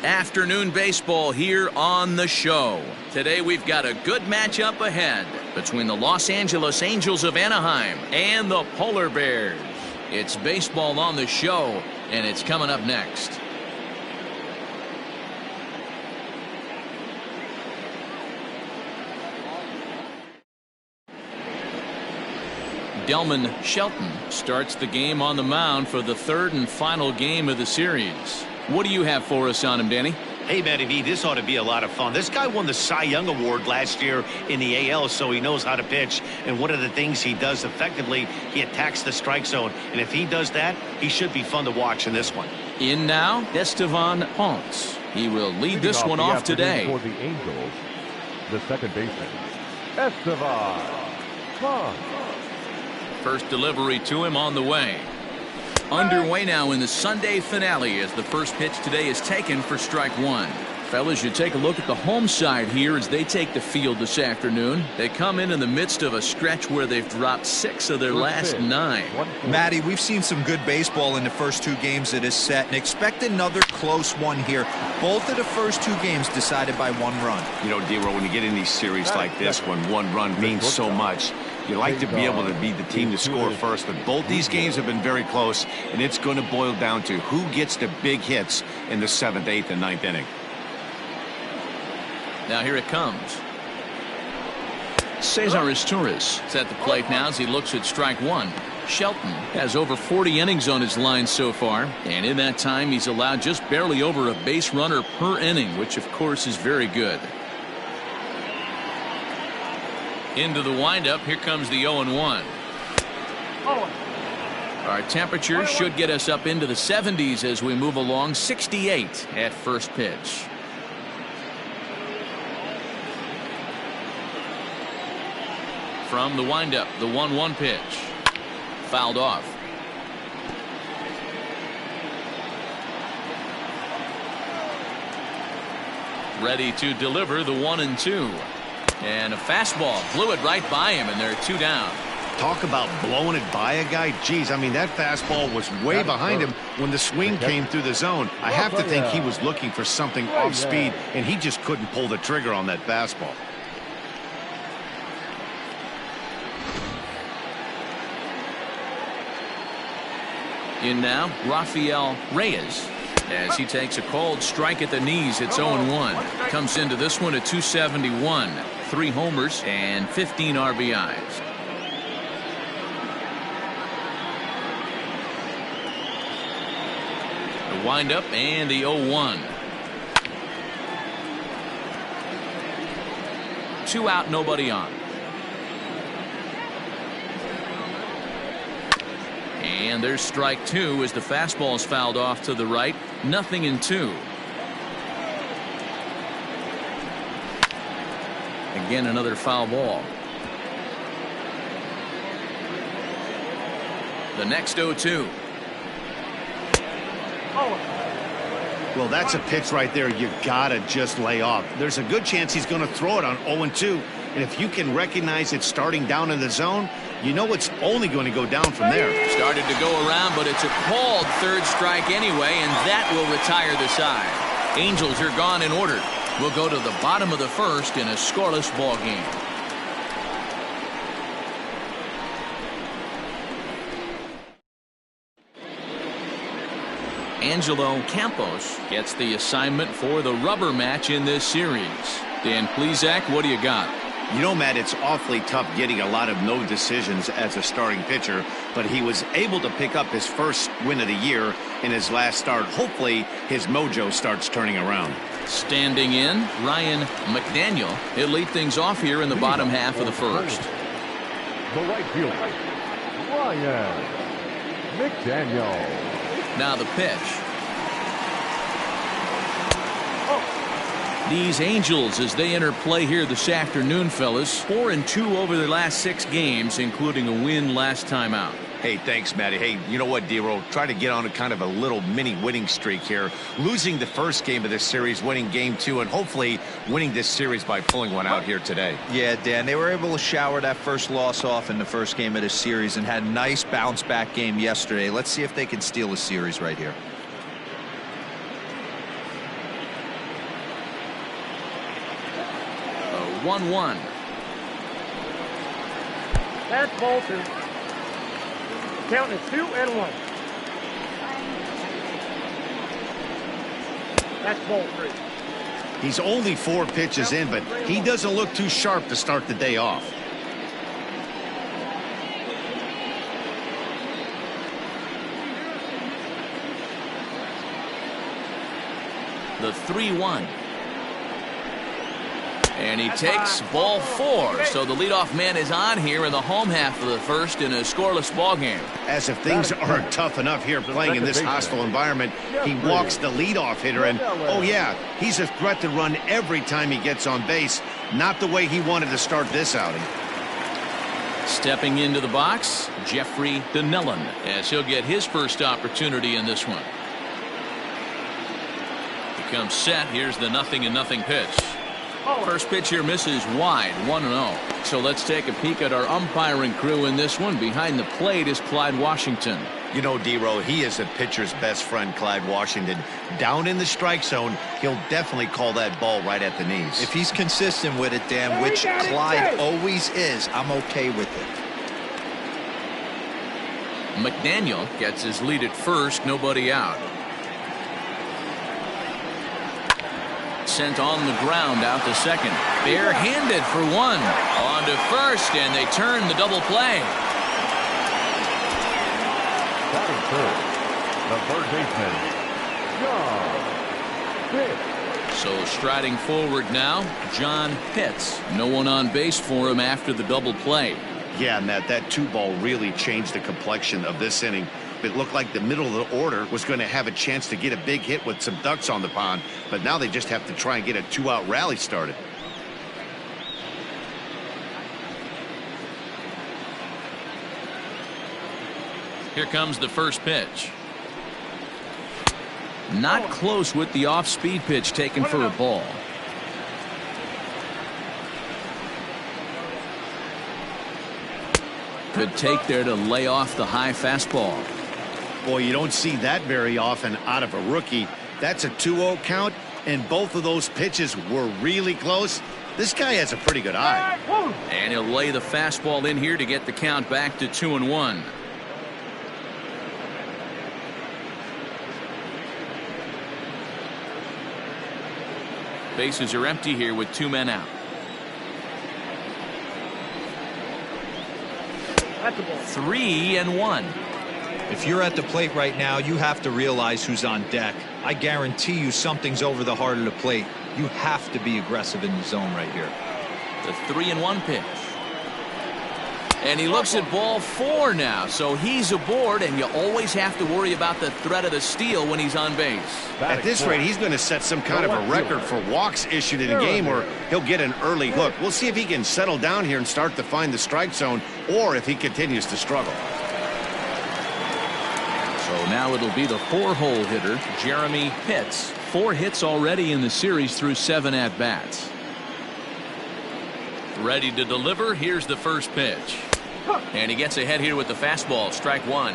Afternoon baseball here on the show. Today we've got a good matchup ahead between the Los Angeles Angels of Anaheim and the Polar Bears. It's baseball on the show, and it's coming up next. Delman Shelton starts the game on the mound for the third and final game of the series. What do you have for us on him, Danny? Hey, Matty V, this ought to be a lot of fun. This guy won the Cy Young Award last year in the AL, so he knows how to pitch. And one of the things he does effectively, he attacks the strike zone. And if he does that, he should be fun to watch in this one. In now, Estevan Ponce. He will lead this one off today. For the Angels, the second baseman, Estevan Ponce. First delivery to him on the way. Underway now in the Sunday finale as the first pitch today is taken for strike one. Fellas, you take a look at the home side here as they take the field this afternoon. They come in the midst of a stretch where they've dropped 6 of their last 9. Matty, we've seen some good baseball in the first 2 games of this set, and expect another close one here. Both of the first 2 games decided by 1 run. You know, D-Roll, when you get in these series like this, when 1 run means so much, you like to be able to be the team to score first, but both these games have been very close, and it's going to boil down to who gets the big hits in the 7th, 8th, and 9th inning. Now here it comes. Cesar Torres is at the plate now as he looks at strike one. Shelton has over 40 innings on his line so far, and in that time he's allowed just barely over a base runner per inning, which of course is very good. Into the windup, here comes the 0-1. Our temperature should get us up into the 70s as we move along. 68 at first pitch. From the windup, the 1-1 pitch. Fouled off. Ready to deliver the 1-2. And a fastball blew it right by him, and they're 2 down. Talk about blowing it by a guy. Geez, I mean, that fastball was way behind him when the swing came through the zone. I have to think he was looking for something off speed, and he just couldn't pull the trigger on that fastball. In now, Rafael Reyes. As he takes a cold strike at the knees, it's 0-1. Comes into this one at 271. 3 homers and 15 RBIs. The windup and the 0-1. 2 out, nobody on. And there's strike 2 as the fastball is fouled off to the right. 0-2. Again, another foul ball. The next 0-2. Well, that's a pitch right there you gotta just lay off. There's a good chance he's going to throw it on 0-2. And if you can recognize it starting down in the zone, you know it's only going to go down from there. Started to go around, but it's a called 3rd strike anyway, and that will retire the side. Angels are gone in order. We'll go to the bottom of the 1st in a scoreless ball game. Angelo Campos gets the assignment for the rubber match in this series. Dan Plesac, what do you got? You know, Matt, it's awfully tough getting a lot of no decisions as a starting pitcher, but he was able to pick up his first win of the year in his last start. Hopefully his mojo starts turning around. Standing in, Ryan McDaniel. He'll lead things off here in the bottom half of the 1st. The right fielder, Ryan McDaniel. Now the pitch. These Angels, as they enter play here this afternoon, fellas, 4-2 over their last 6 games, including a win last time out. Hey, thanks, Matty. Hey, you know what, D-Roll? Try to get on a kind of a little mini winning streak here. Losing the first game of this series, winning game 2, and hopefully winning this series by pulling one out here today. Yeah, Dan, they were able to shower that first loss off in the first game of this series and had a nice bounce-back game yesterday. Let's see if they can steal a series right here. 1-1. That's ball 2. Count is 2-1. That's ball 3. He's only 4 pitches in, but he doesn't look too sharp to start the day off. The 3-1. And he takes ball 4. So the leadoff man is on here in the home half of the first in a scoreless ball game. As if things aren't tough enough here playing in this hostile environment, he walks the leadoff hitter, and oh yeah, he's a threat to run every time he gets on base. Not the way he wanted to start this outing. Stepping into the box, Jeffrey Donnellan, as he'll get his first opportunity in this one. He comes set. Here's the 0-0 pitch. First pitch here misses wide, 1-0. So let's take a peek at our umpiring crew in this one. Behind the plate is Clyde Washington. You know, D-Row, he is a pitcher's best friend, Clyde Washington. Down in the strike zone, he'll definitely call that ball right at the knees. If he's consistent with it, Dan, which Clyde always is, I'm okay with it. McDaniel gets his lead at first, nobody out. Sent on the ground out to second. Barehanded for 1. On to first, and they turn the double play. Batting third, the third baseman, John Pitts. So striding forward now, John Pitts. No one on base for him after the double play. Yeah, Matt, that 2-ball really changed the complexion of this inning. It looked like the middle of the order was going to have a chance to get a big hit with some ducks on the pond, but now they just have to try and get a 2-out rally started. Here comes the first pitch. Not close with the off-speed pitch taken for a ball. Good take there to lay off the high fastball. Boy, you don't see that very often out of a rookie. That's a 2-0 count, and both of those pitches were really close. This guy has a pretty good eye. And he'll lay the fastball in here to get the count back to 2-1. Bases are empty here with 2 men out. 3-1. If you're at the plate right now, you have to realize who's on deck. I guarantee you something's over the heart of the plate. You have to be aggressive in the zone right here. The 3-1 pitch. And he looks at ball 4 now, so he's aboard, and you always have to worry about the threat of the steal when he's on base. At this rate, he's going to set some kind of a record for walks issued in a game, or he'll get an early hook. We'll see if he can settle down here and start to find the strike zone, or if he continues to struggle. So now it'll be the 4-hole hitter, Jeremy Pitts. 4 hits already in the series through 7 at-bats. Ready to deliver. Here's the first pitch. And he gets ahead here with the fastball. Strike 1.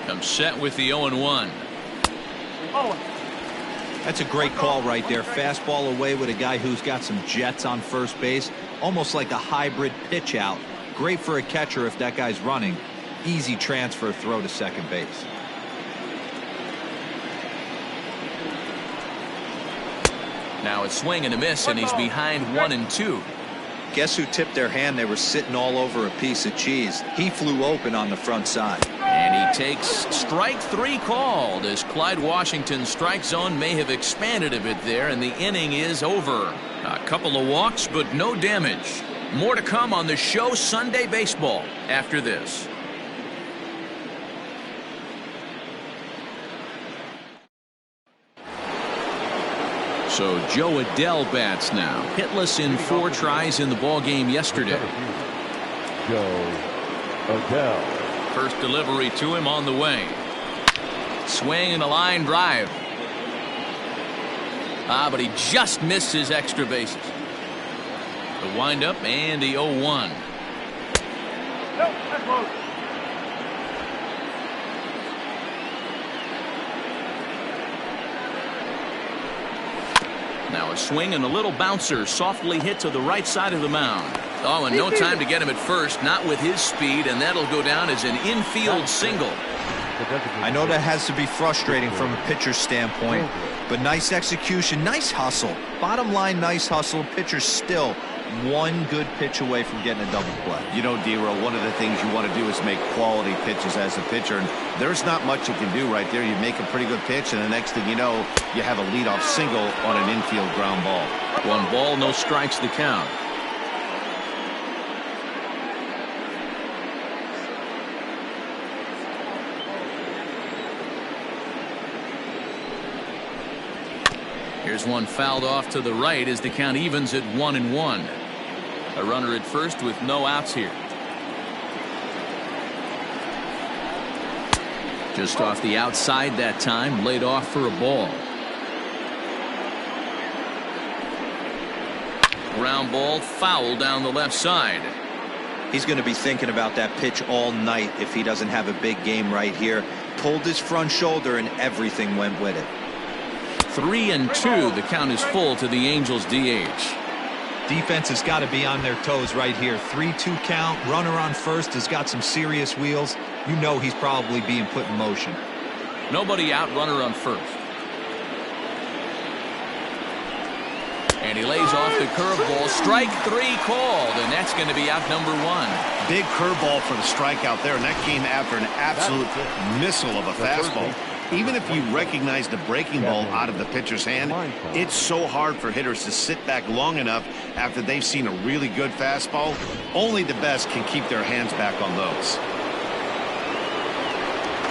Comes set with the 0-1. That's a great call right there. Fastball away with a guy who's got some jets on first base. Almost like a hybrid pitch out. Great for a catcher if that guy's running. Easy transfer throw to second base. Now it's swing and a miss, and he's behind 1-2. Guess who tipped their hand? They were sitting all over a piece of cheese. He flew open on the front side. And he takes strike 3 called, as Clyde Washington's strike zone may have expanded a bit there, and the inning is over. A couple of walks, but no damage. More to come on the show Sunday Baseball after this. So Joe Adell bats now. Hitless in 4 tries in the ball game yesterday. Joe Adell. First delivery to him on the way. Swing and a line drive. But he just missed his extra bases. The windup and the 0-1. Now a swing and a little bouncer softly hit to the right side of the mound. Oh, and no time to get him at first, not with his speed, and that'll go down as an infield single. I know that has to be frustrating from a pitcher's standpoint, but nice execution, nice hustle. Bottom line, nice hustle. Pitcher's still one good pitch away from getting a double play. You know, D-Row, one of the things you want to do is make quality pitches as a pitcher, and there's not much you can do right there. You make a pretty good pitch, and the next thing you know, you have a leadoff single on an infield ground ball. 1 ball, no strikes the count. Here's one fouled off to the right as the count evens at 1-1. A runner at first with no outs here. Just off the outside that time, laid off for a ball. Ground ball foul down the left side. He's going to be thinking about that pitch all night if he doesn't have a big game right here. Pulled his front shoulder and everything went with it. 3-2. The count is full to the Angels DH. Defense has got to be on their toes right here. 3-2 count. Runner on first has got some serious wheels. You know he's probably being put in motion. Nobody out, runner on first. And he lays off the curveball. Strike 3 called, and that's going to be out number 1. Big curveball for the strikeout there, and that came after an absolute missile of a fastball. Even if you recognize the breaking ball out of the pitcher's hand, it's so hard for hitters to sit back long enough after they've seen a really good fastball. Only the best can keep their hands back on those.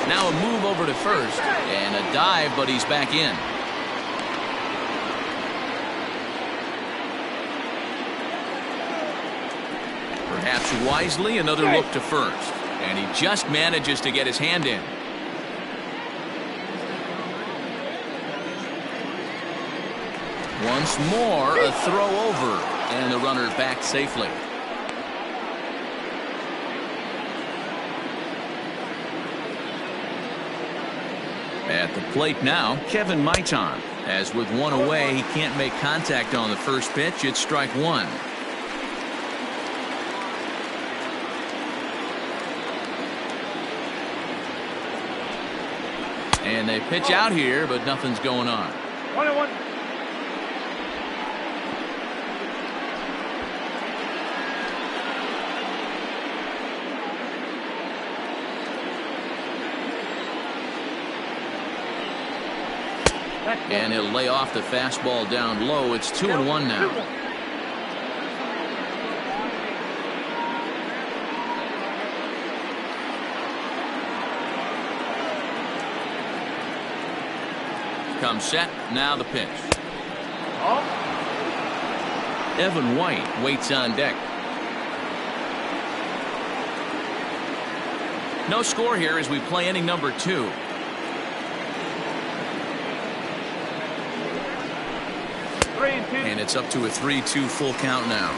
Now a move over to first, and a dive, but he's back in. Perhaps wisely, another look to first, and he just manages to get his hand in. Once more, a throw over, and the runner back safely. At the plate now, Kevin Maitan. As with 1 away, he can't make contact on the first pitch. It's strike 1. And they pitch out here, but nothing's going on. 1-1. And he'll lay off the fastball down low. It's 2-1 now. Comes set. Now the pitch. Evan White waits on deck. No score here as we play inning number 2. And it's up to a 3-2 full count now.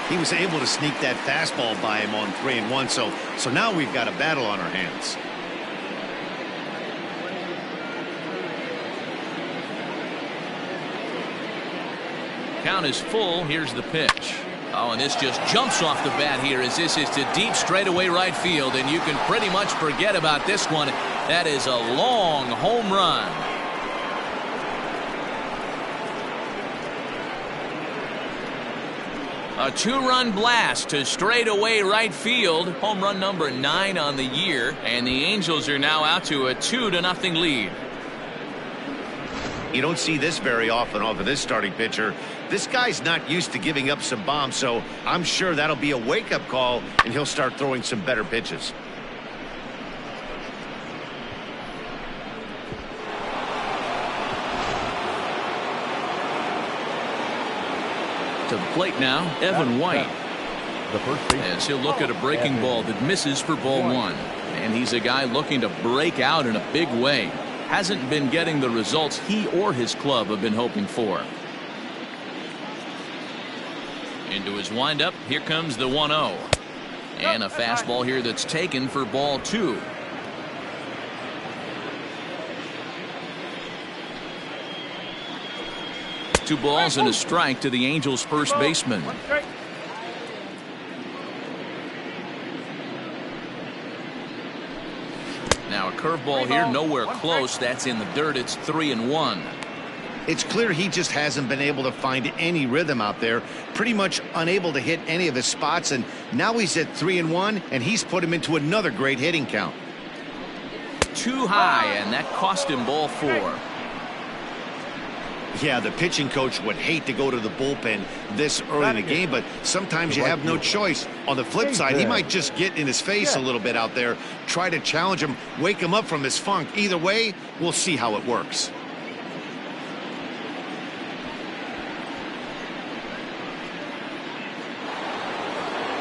He was able to sneak that fastball by him on 3-1, so now we've got a battle on our hands. Count is full. Here's the pitch. Oh, and this just jumps off the bat here as this is to deep straightaway right field, and you can pretty much forget about this one. That is a long home run. A 2-run blast to straightaway right field. Home run number 9 on the year, and the Angels are now out to a 2-0 lead. You don't see this very often off of this starting pitcher. This guy's not used to giving up some bombs, so I'm sure that'll be a wake-up call, and he'll start throwing some better pitches. To the plate now, Evan White. As he'll look at a breaking ball that misses for ball 1. And he's a guy looking to break out in a big way. Hasn't been getting the results he or his club have been hoping for. Into his windup, here comes the 1-0. And a fastball here that's taken for ball 2. Two balls and a strike to the Angels first baseman. Now a curveball here, nowhere close. That's in the dirt. It's 3-1. It's clear he just hasn't been able to find any rhythm out there. Pretty much unable to hit any of his spots, and now he's at 3-1, and he's put him into another great hitting count. Too high, and that cost him ball 4. Yeah, the pitching coach would hate to go to the bullpen this early in the game, but sometimes you have no choice. On the flip side, he might just get in his face a little bit out there, try to challenge him, wake him up from his funk. Either way, we'll see how it works.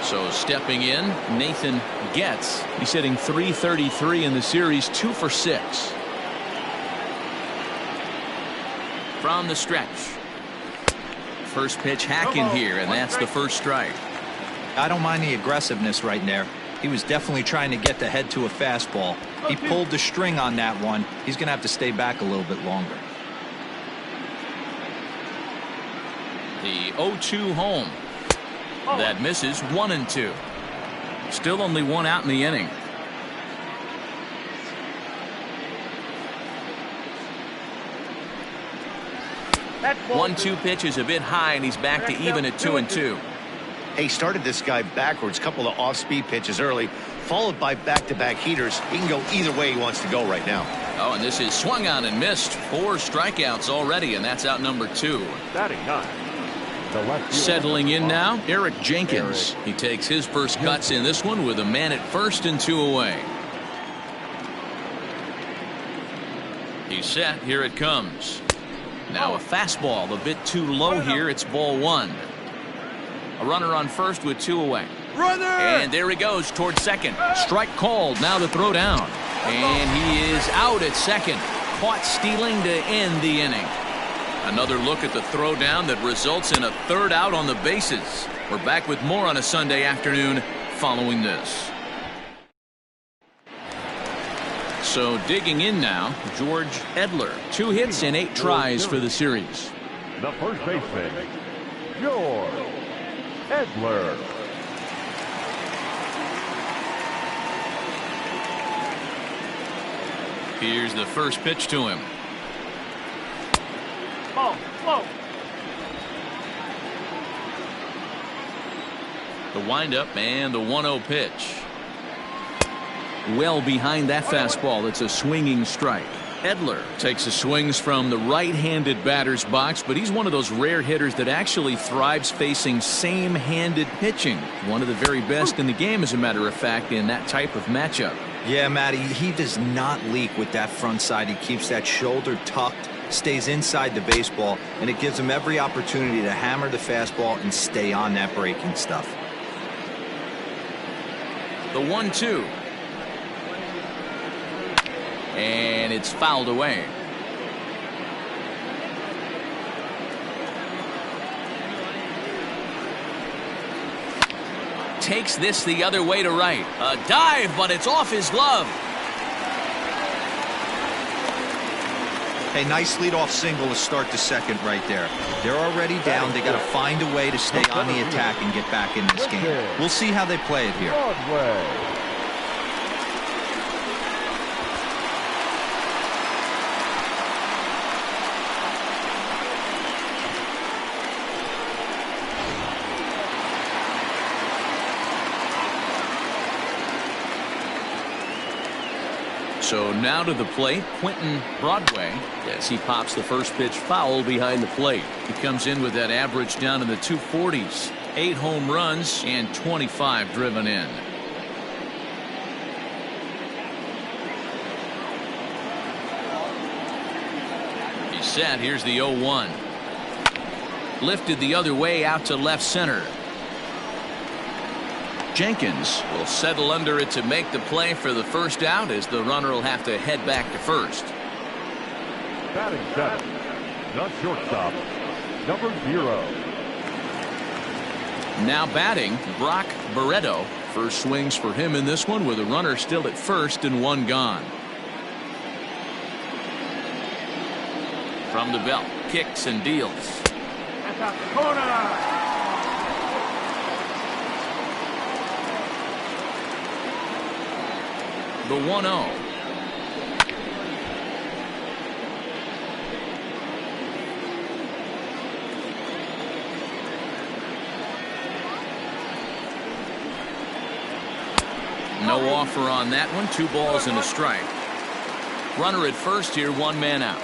So stepping in, Nathan Getz. He's hitting .333 in the series, 2 for 6. From the stretch. First pitch hacking here, and that's the first strike. I don't mind the aggressiveness right there. He was definitely trying to get the head to a fastball. He pulled the string on that one. He's going to have to stay back a little bit longer. The 0-2 home. That misses. 1-2. Still only one out in the inning. That 1-2 pitch is a bit high, and he's back to even at 2-2. He started this guy backwards, couple of off-speed pitches early, followed by back-to-back heaters. He can go either way he wants to go right now. Oh, and this is swung on and missed. 4 strikeouts already, and that's out number 2. batting 9. The left Settling in now, Eric Jenkins. He takes his first cuts in this one with a man at first and 2 away. He's set. Here it comes. Now a fastball a bit too low here. It's ball 1. A runner on first with 2 away. And there he goes towards second. Strike called. Now the throw down. And he is out at second. Caught stealing to end the inning. Another look at the throw down that results in a third out on the bases. We're back with more on a Sunday afternoon following this. So digging in now, George Edler. 2 hits in 8 tries for the series. The first baseman, George Edler. Here's the first pitch to him. The windup and the 1-0 pitch. Well behind that fastball. It's a swinging strike. Edler takes the swings from the right-handed batter's box, but he's one of those rare hitters that actually thrives facing same-handed pitching. One of the very best in the game, as a matter of fact, in that type of matchup. Yeah, Matty, he does not leak with that front side. He keeps that shoulder tucked, stays inside the baseball, and it gives him every opportunity to hammer the fastball and stay on that breaking stuff. The 1-2. And it's fouled away. Takes this the other way to right. A dive, but it's off his glove. Hey, nice leadoff single to start the second right there. They're already down. They got to find a way to stay on the attack and get back in this game. We'll see how they play it here. Broadway. So now to the plate, Quentin Broadway, as he pops the first pitch foul behind the plate. He comes in with that average down in the 240s. 8 home runs and 25 driven in. He's set. Here's the 0-1. Lifted the other way out to left center. Jenkins will settle under it to make the play for the first out, as the runner will have to head back to first. Batting 7. The shortstop, number 0. Now batting, Brock Barreto. First swings for him in this one with a runner still at first and one gone. From the belt, kicks and deals. The 1-0. No offer on that one. 2 balls and a strike. Runner at first here, 1 man out.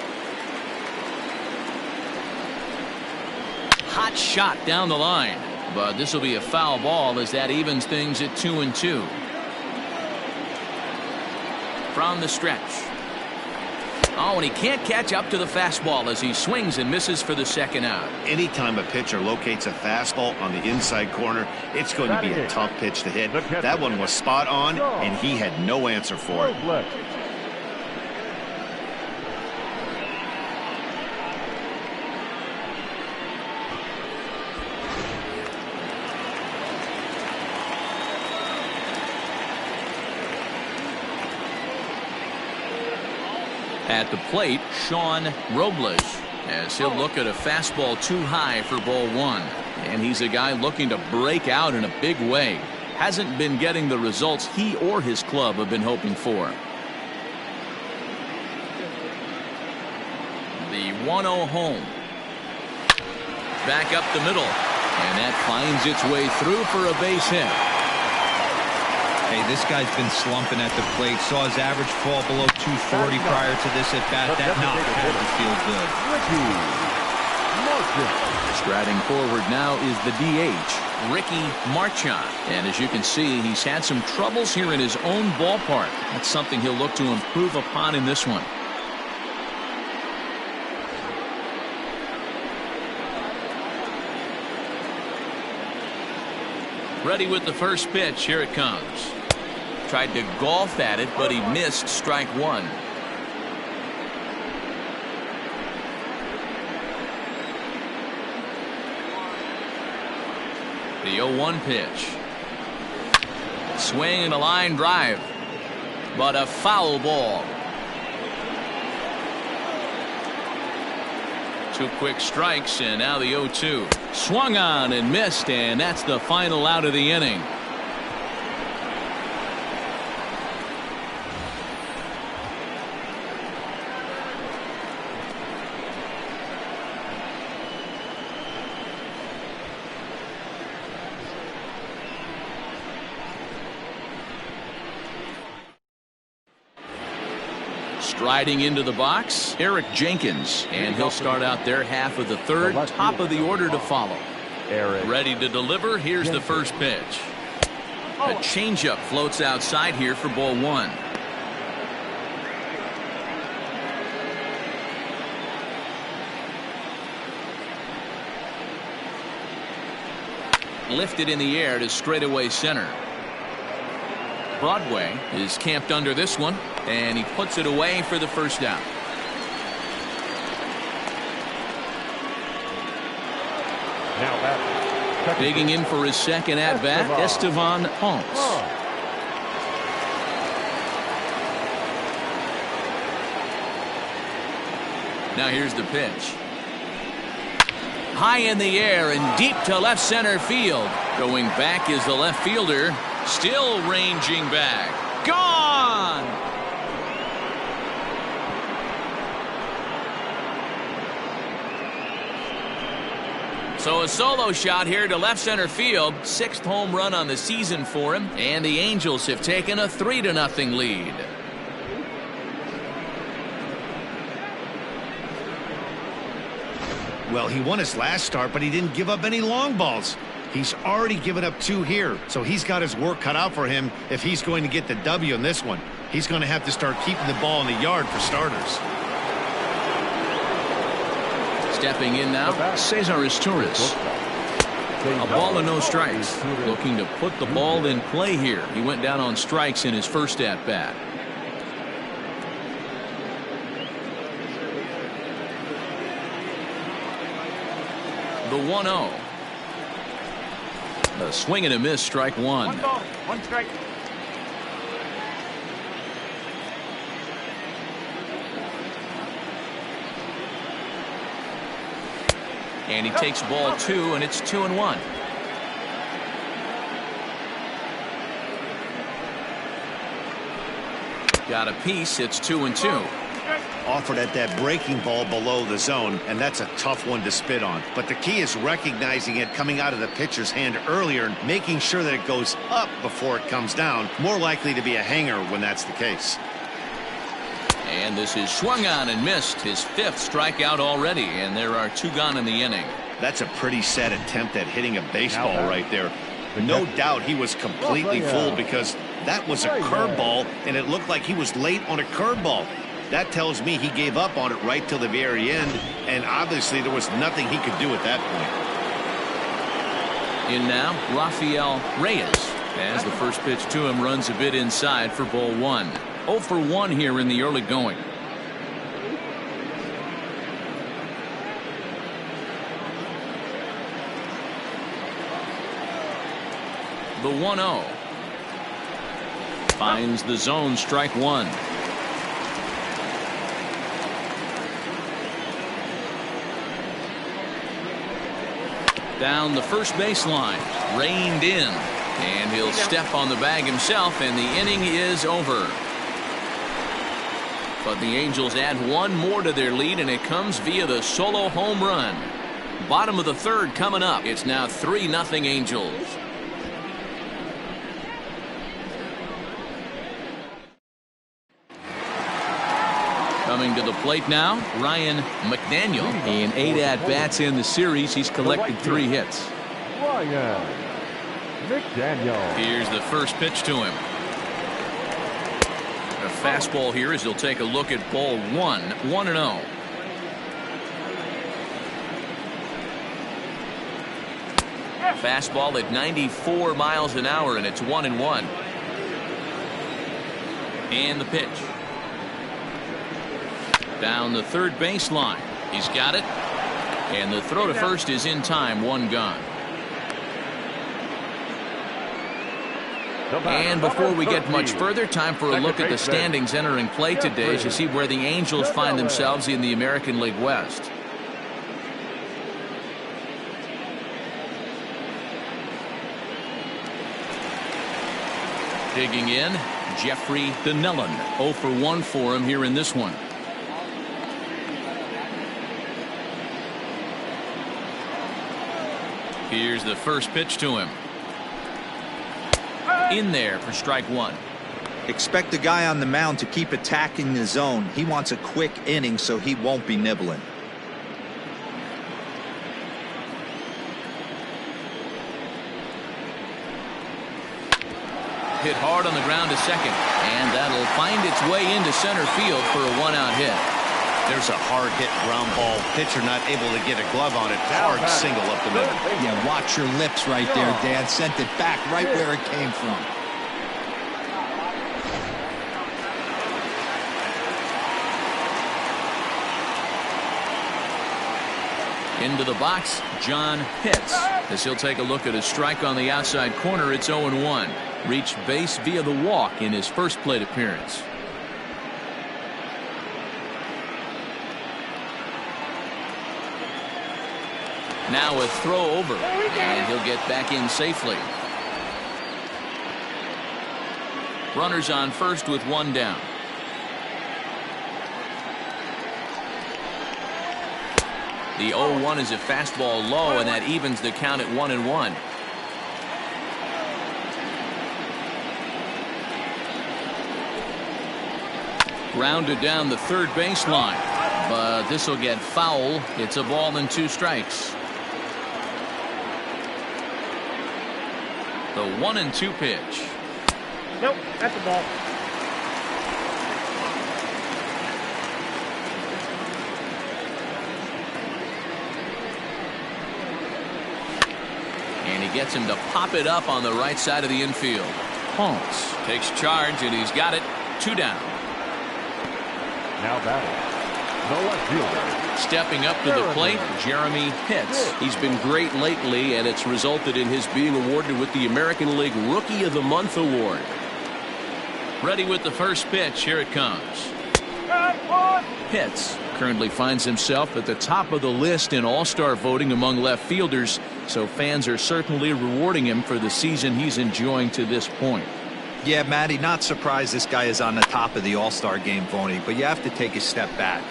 Hot shot down the line, but this will be a foul ball as that evens things at 2-2. From the stretch. Oh, and he can't catch up to the fastball as he swings and misses for the second out. Anytime a pitcher locates a fastball on the inside corner, it's going to be a tough pitch to hit. That one was spot on, and he had no answer for it. At the plate, Sean Robles, as he'll look at a fastball too high for ball 1. And he's a guy looking to break out in a big way. Hasn't been getting the results he or his club have been hoping for. The 1-0 home. Back up the middle. And that finds its way through for a base hit. Hey, this guy's been slumping at the plate. Saw his average fall below 240 prior to this at bat. That knock had to feel good. Striding forward now is the DH, Ricky Marchand. And as you can see, he's had some troubles here in his own ballpark. That's something he'll look to improve upon in this one. Ready with the first pitch. Here it comes. Tried to golf at it, but he missed strike 1. The 0-1 pitch. Swing and a line drive, but a foul ball. 2 quick strikes, and now the 0-2. Swung on and missed, and that's the final out of the inning. Striding into the box, Eric Jenkins, and he'll start out their half of the third. Top of the order to follow. Ready to deliver. Here's the first pitch. A changeup floats outside here for ball 1. Lifted in the air to straightaway center. Broadway is camped under this one, and he puts it away for the first out. Digging in for his second at bat, Estevan Ponce. Now here's the pitch. High in the air and deep to left center field. Going back is the left fielder. Still ranging back. Gone! So a solo shot here to left center field. 6th home run on the season for him. And the Angels have taken a 3-0 lead. Well, he won his last start, but he didn't give up any long balls. He's already given up 2 here, so he's got his work cut out for him if he's going to get the W in this one. He's going to have to start keeping the ball in the yard for starters. Stepping in now, Cesar Torres. A ball and no strikes. Looking to put the ball in play here. He went down on strikes in his first at-bat. The 1-0. A swing and a miss, strike 1. One strike. And he takes ball 2, and it's 2-1. Got a piece. It's 2-2. Offered at that breaking ball below the zone, and that's a tough one to spit on. But the key is recognizing it coming out of the pitcher's hand earlier and making sure that it goes up before it comes down. More likely to be a hanger when that's the case. And this is swung on and missed. His 5th strikeout already, and there are 2 gone in the inning. That's a pretty sad attempt at hitting a baseball right there. No doubt he was completely fooled because that was a curveball, and it looked like he was late on a curveball. That tells me he gave up on it right till the very end, and obviously there was nothing he could do at that point. In now, Rafael Reyes, as the first pitch to him runs a bit inside for ball 1. 0 for 1 here in the early going. The 1-0. Finds the zone, strike 1. Down the first baseline, reined in, and he'll step on the bag himself, and the inning is over. But the Angels add 1 more to their lead, and it comes via the solo home run. Bottom of the 3rd coming up. It's now 3-0 Angels. Coming to the plate now, Ryan McDaniel. In 8 at-bats in the series, he's collected 3 hits. Ryan McDaniel. Here's the first pitch to him. A fastball here as he'll take a look at ball 1, 1-0. Fastball at 94 miles an hour, and it's 1-1. And the pitch. Down the 3rd baseline. He's got it. And the throw to first is in time. 1 gone. And before we get much further, time for a look at the standings entering play today to see where the Angels find themselves in the American League West. Digging in, Jeffrey Donnellan. 0 for 1 for him here in this one. Here's the first pitch to him. In there for strike 1. Expect the guy on the mound to keep attacking the zone. He wants a quick inning, so he won't be nibbling. Hit hard on the ground to second, and that'll find its way into center field for a 1-out hit. There's a hard hit ground ball. Pitcher not able to get a glove on it. Hard single up the middle. Yeah, watch your lips right there, Dan. Sent it back right where it came from. Into the box, John Pitts. As he'll take a look at a strike on the outside corner, it's 0-1. Reached base via the walk in his first plate appearance. Now a throw over, and he'll get back in safely. Runners on first with 1 down. The 0-1 is a fastball low, and that evens the count at 1-1. Grounded down the 3rd baseline, but this will get foul. It's a ball and 2 strikes. The 1-2 pitch. Nope, that's a ball. And he gets him to pop it up on the right side of the infield. Holmes takes charge, and he's got it. 2 down. Now batting. The left fielder. Stepping up to the plate, Jeremy Pitts. He's been great lately, and it's resulted in his being awarded with the American League Rookie of the Month award. Ready with the first pitch. Here it comes. Pitts currently finds himself at the top of the list in all-star voting among left fielders, so fans are certainly rewarding him for the season he's enjoying to this point. Yeah, Matty, not surprised this guy is on the top of the All-Star game voting, but you have to take a step back.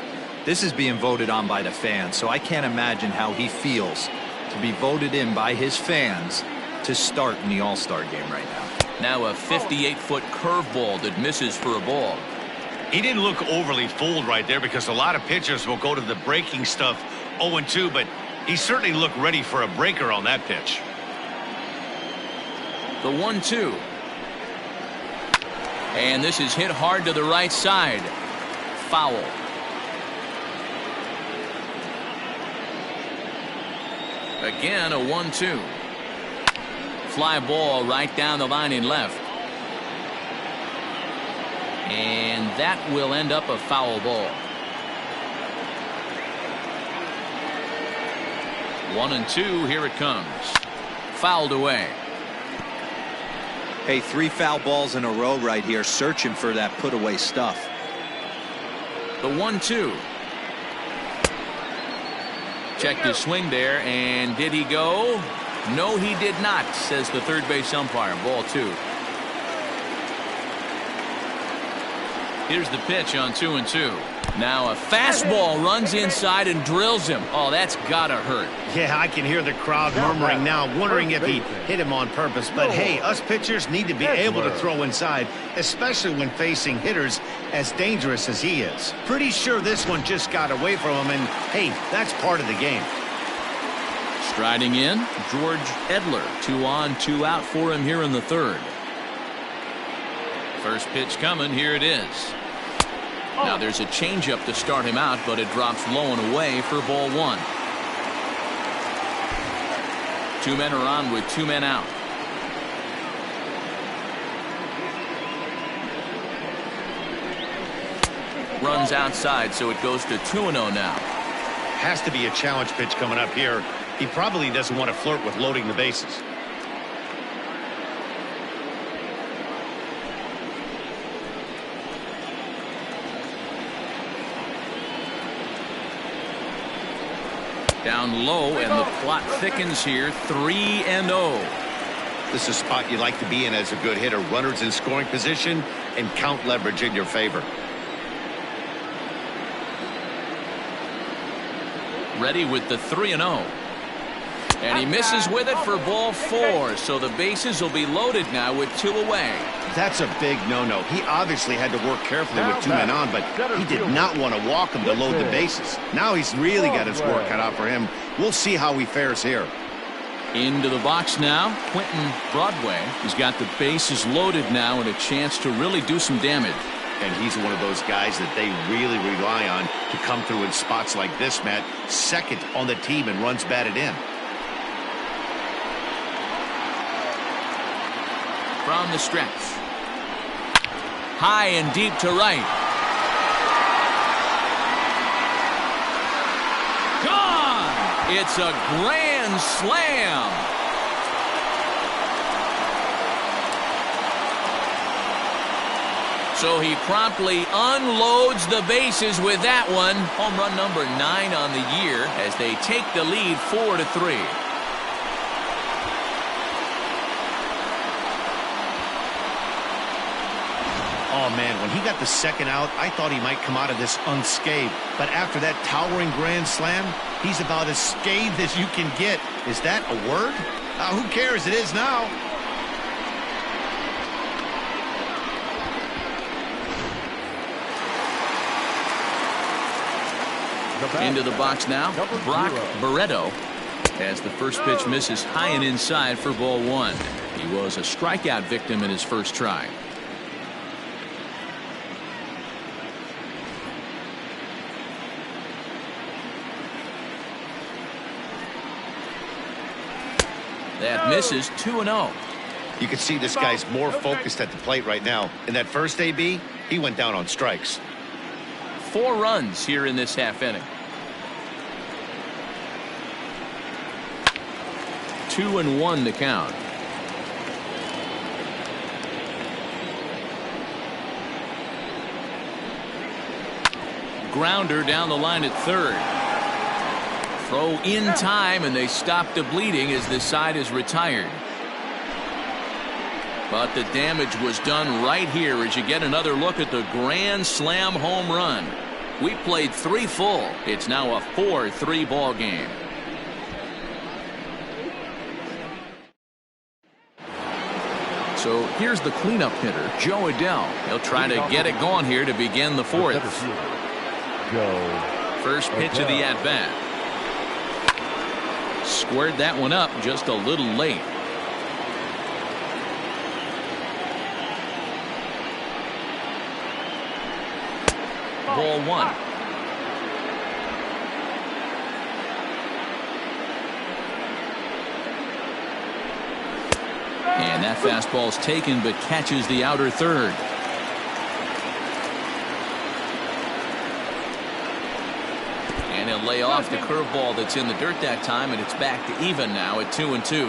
This is being voted on by the fans, so I can't imagine how he feels to be voted in by his fans to start in the All-Star game right now. Now a 58-foot curveball that misses for a ball. He didn't look overly fooled right there because a lot of pitchers will go to the breaking stuff 0-2, but he certainly looked ready for a breaker on that pitch. The 1-2. And this is hit hard to the right side. Foul. Again, a 1-2. Fly ball right down the line in left. And that will end up a foul ball. 1-2. Here it comes. Fouled away. Hey, 3 foul balls in a row right here, searching for that put away stuff. The 1-2. Checked his swing there, and did he go? No, he did not, says the third base umpire. Ball 2. Here's the pitch on 2-2. Now a fastball runs inside and drills him. Oh, that's gotta hurt. Yeah, I can hear the crowd murmuring now, wondering if he hit him on purpose. But hey, us pitchers need to be able to throw inside, especially when facing hitters as dangerous as he is. Pretty sure this one just got away from him, and hey, that's part of the game. Striding in, George Edler. 2 on, 2 out for him here in the third. First pitch coming. Here it is. Now there's a changeup to start him out, but it drops low and away for ball 1. 2 men are on with 2 men out. Runs outside, so it goes to 2-0 now. Has to be a challenge pitch coming up here. He probably doesn't want to flirt with loading the bases. Down low, and the plot thickens here. 3-0. This is a spot you like to be in as a good hitter. Runners in scoring position and count leverage in your favor. Ready with the 3-0. And he misses with it for ball 4. So the bases will be loaded now with 2 away. That's a big no-no. He obviously had to work carefully with 2 men on, but he did not want to walk him to load the bases. Now he's really got his work cut out for him. We'll see how he fares here. Into the box now, Quentin Broadway. He's got the bases loaded now and a chance to really do some damage. And he's one of those guys that they really rely on to come through in spots like this, Matt. Second on the team and runs batted in. From the stretch. High and deep to right. Gone! It's a grand slam. So he promptly unloads the bases with that one. Home run number 9 on the year as they take the lead 4-3. Oh, man, when he got the second out, I thought he might come out of this unscathed. But after that towering grand slam, he's about as scathed as you can get. Is that a word? Who cares? It is now. Into the box now, Brock Barreto, as the first pitch misses high and inside for ball 1. He was a strikeout victim in his first try. That misses. 2-0. You can see this guy's more focused at the plate right now. In that first AB, he went down on strikes. 4 runs here in this half inning. 2-1 the count. Grounder down the line at third. Throw in time, and they stop the bleeding as this side is retired. But the damage was done right here as you get another look at the grand slam home run. We played 3 full. It's now a 4-3 ball game. So here's the cleanup hitter, Joe Adell. He'll try to get it going here to begin the 4th. First pitch of the at-bat. Squared that one up just a little late. Ball 1. And that fastball's taken but catches the outer third. And he'll lay off the curveball that's in the dirt that time, and it's back to even now at 2-2.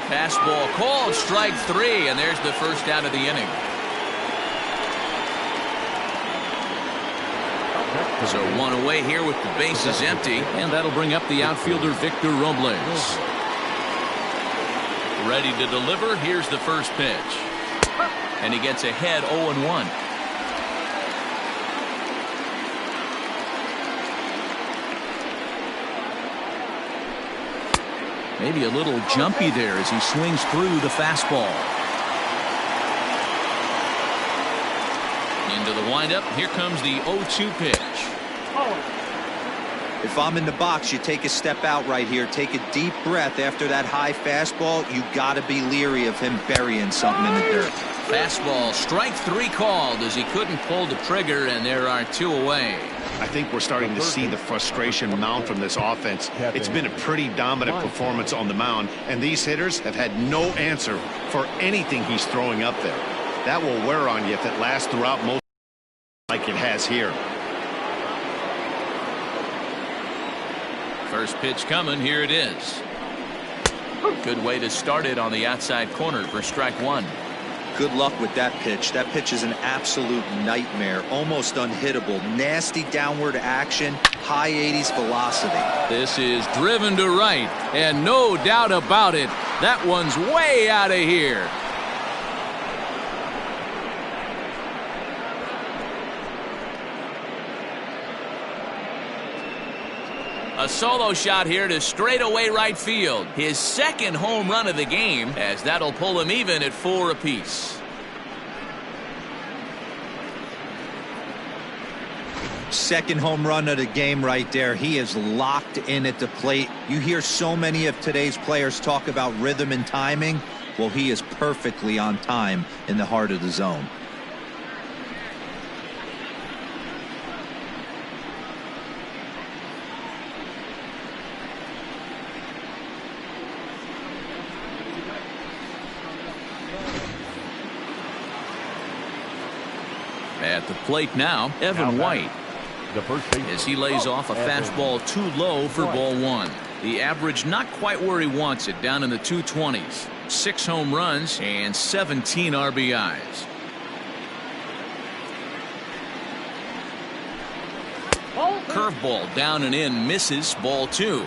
Fastball called, strike 3, and there's the first out of the inning. So 1 away here with the bases empty, and that'll bring up the outfielder Victor Robles. Ready to deliver. Here's the first pitch. And he gets ahead 0-1. Maybe a little jumpy there as he swings through the fastball. Into the windup. Here comes the 0-2 pitch. If I'm in the box, you take a step out right here. Take a deep breath after that high fastball. You got to be leery of him burying something in the dirt. Fastball, strike 3 called as he couldn't pull the trigger, and there are 2 away. I think we're starting to see the frustration mount from this offense. It's been a pretty dominant performance on the mound, and these hitters have had no answer for anything he's throwing up there. That will wear on you if it lasts throughout most like it has here. First pitch coming. Here it is. Good way to start it on the outside corner for strike 1. Good luck with that pitch. That pitch is an absolute nightmare. Almost unhittable. Nasty downward action. High 80s velocity. This is driven to right, and no doubt about it, that one's way out of here. A solo shot here to straightaway right field. His second home run of the game, as that'll pull him even at 4 apiece. Second home run of the game right there. He is locked in at the plate. You hear so many of today's players talk about rhythm and timing. Well, he is perfectly on time in the heart of the zone. At the plate now, Evan White. As he lays off a fastball too low for ball 1. The average not quite where he wants it, down in the 220s. 6 home runs and 17 RBIs. Curveball down and in, misses, ball 2.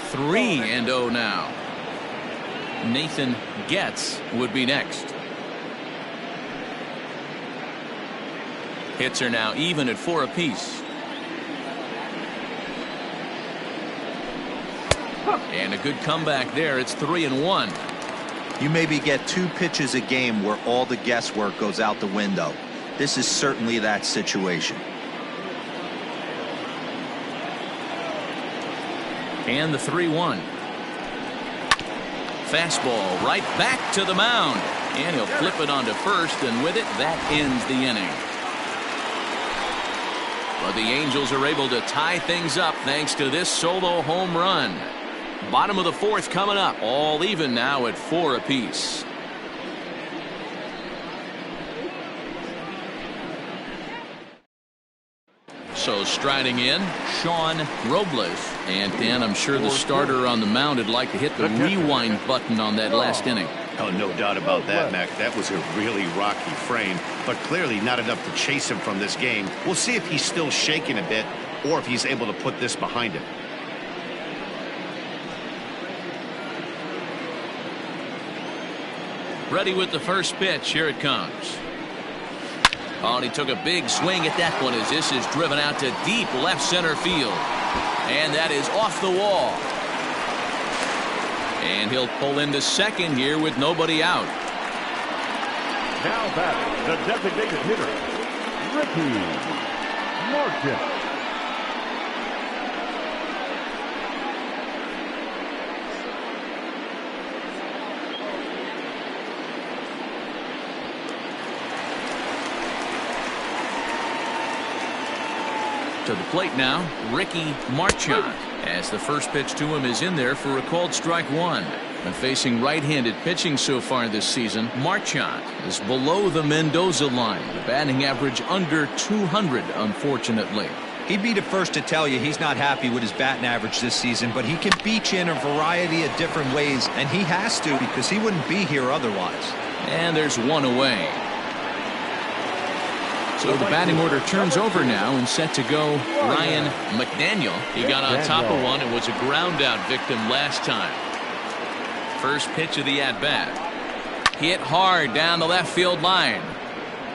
Three and 0 now. Nathan Getz would be next. Hits are now even at 4 apiece. And a good comeback there. It's 3-1. You maybe get 2 pitches a game where all the guesswork goes out the window. This is certainly that situation. And the 3-1. Fastball right back to the mound. And he'll flip it onto first, and with it, that ends the inning. But the Angels are able to tie things up thanks to this solo home run. Bottom of the fourth coming up. All even now at 4 apiece. So striding in, Sean Robles. And Dan, I'm sure the starter on the mound would like to hit the rewind button on that last inning. Oh, no doubt about that, Mac. That was a really rocky frame, but clearly not enough to chase him from this game. We'll see if he's still shaking a bit or if he's able to put this behind him. Ready with the first pitch. Here it comes. Oh, and he took a big swing at that one as this is driven out to deep left center field. And that is off the wall. And he'll pull into second here with nobody out. Now batting, the designated hitter, Ricky Martin. To the plate now, Ricky Marchant, as the first pitch to him is in there for a called strike one. When facing right-handed pitching so far this season, Marchant is below the Mendoza line, the batting average under 200, unfortunately. He'd be the first to tell you he's not happy with his batting average this season, but he can beat you in a variety of different ways, and he has to because he wouldn't be here otherwise. And there's one away. So the batting order turns over now and set to go Ryan McDaniel. He got on top of one and was a ground out victim last time. First pitch of the at-bat. Hit hard down the left field line.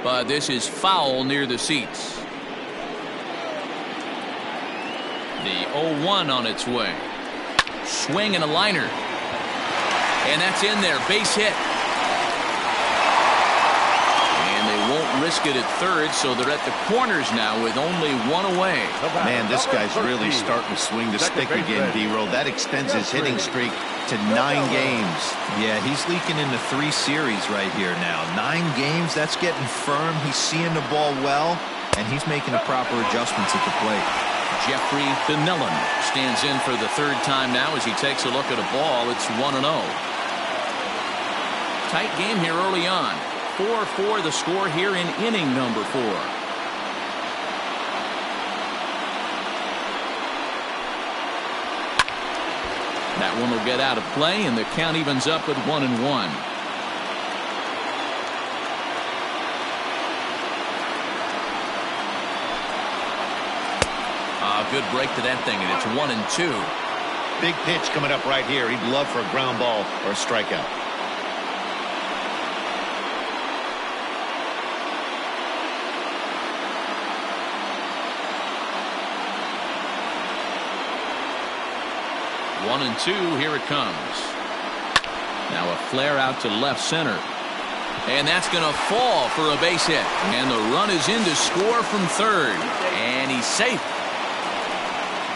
But this is foul near the seats. The 0-1 on its way. Swing and a liner. And that's in there. Base hit. Won't risk it at third, so they're at the corners now with only one away. Man, this guy's really starting to swing the stick again, D-Roll. That extends his hitting streak to 9 games. Yeah, he's leaking into 3 series right here now. 9 games, that's getting firm. He's seeing the ball well, and he's making the proper adjustments at the plate. Jeffrey Benellan stands in for the third time now as he takes a look at a ball. It's 1-0. Tight game here early on. 4-4 the score here in inning number 4. That one will get out of play, and the count evens up with 1-1. Good break to that thing, and it's 1-2. Big pitch coming up right here. He'd love for a ground ball or a strikeout. One and 2, here it comes. Now a flare out to left center. And that's going to fall for a base hit. And the run is in to score from third. And he's safe.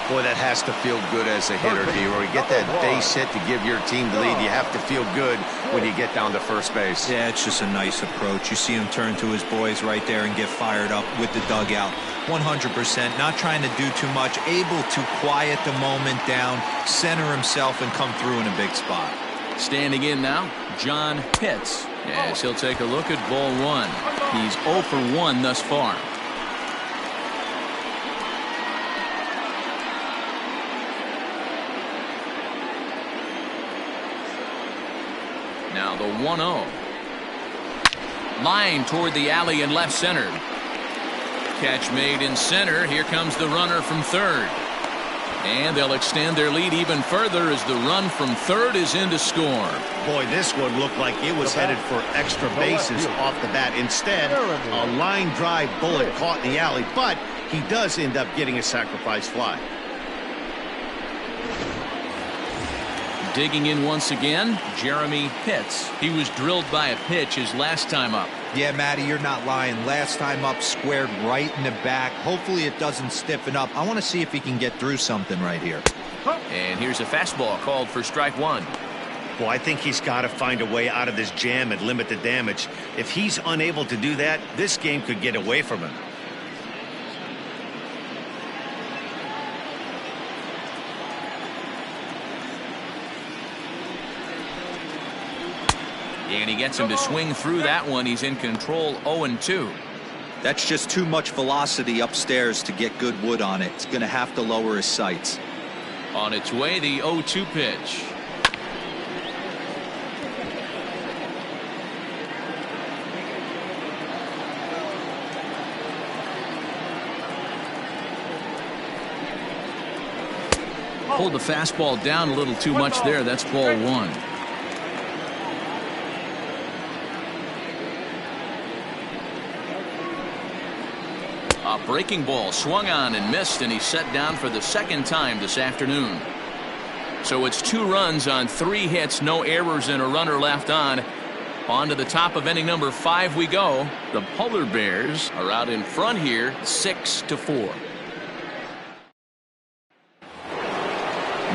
Boy, that has to feel good as a hitter, D-Roy. You get that base hit to give your team the lead. You have to feel good when you get down to first base. Yeah, it's just a nice approach. You see him turn to his boys right there and get fired up with the dugout. 100%, not trying to do too much, able to quiet the moment down, center himself, and come through in a big spot. Standing in now, John Pitts, as he'll take a look at ball 1. He's 0 for 1 thus far. Now the 1-0. Line toward the alley in left center. Catch made in center. Here comes the runner from third. And they'll extend their lead even further as the run from third is in to score. Boy, this one looked like it was headed for extra bases off the bat. Instead, a line drive bullet caught in the alley, but he does end up getting a sacrifice fly. Digging in once again, Jeremy Pitts. He was drilled by a pitch his last time up. Yeah, Matty, you're not lying. Last time up, squared right in the back. Hopefully it doesn't stiffen up. I want to see if he can get through something right here. And here's a fastball called for strike 1. Well, I think he's got to find a way out of this jam and limit the damage. If he's unable to do that, this game could get away from him. And he gets him to swing through that one. He's in control, 0-2. That's just too much velocity upstairs to get good wood on it. It's going to have to lower his sights. On its way, the 0-2 pitch. Pulled the fastball down a little too much there. That's ball one. A breaking ball swung on and missed, and he's set down for the second time this afternoon. So it's 2 runs on 3 hits, no errors, and a runner left on. On to the top of inning number 5 we go. The Polar Bears are out in front here, 6-4.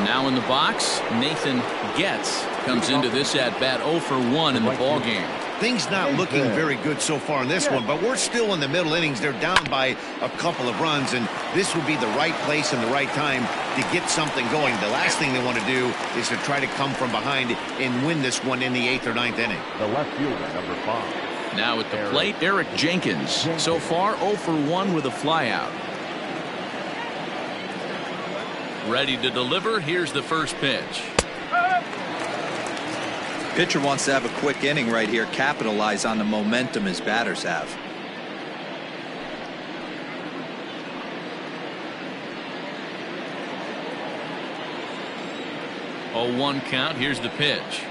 Now in the box, Nathan Getz comes into this at bat 0 for 1 in the ball game. Things not looking very good so far in this one, but we're still in the middle innings. They're down by a couple of runs, and this would be the right place and the right time to get something going. The last thing they want to do is to try to come from behind and win this one in the 8th or 9th inning. The left fielder, number 5. Now at the plate, Eric Jenkins. So far 0 for 1 with a flyout. Ready to deliver. Here's the first pitch. Pitcher wants to have a quick inning right here, capitalize on the momentum his batters have. 0-1 count. Here's the pitch.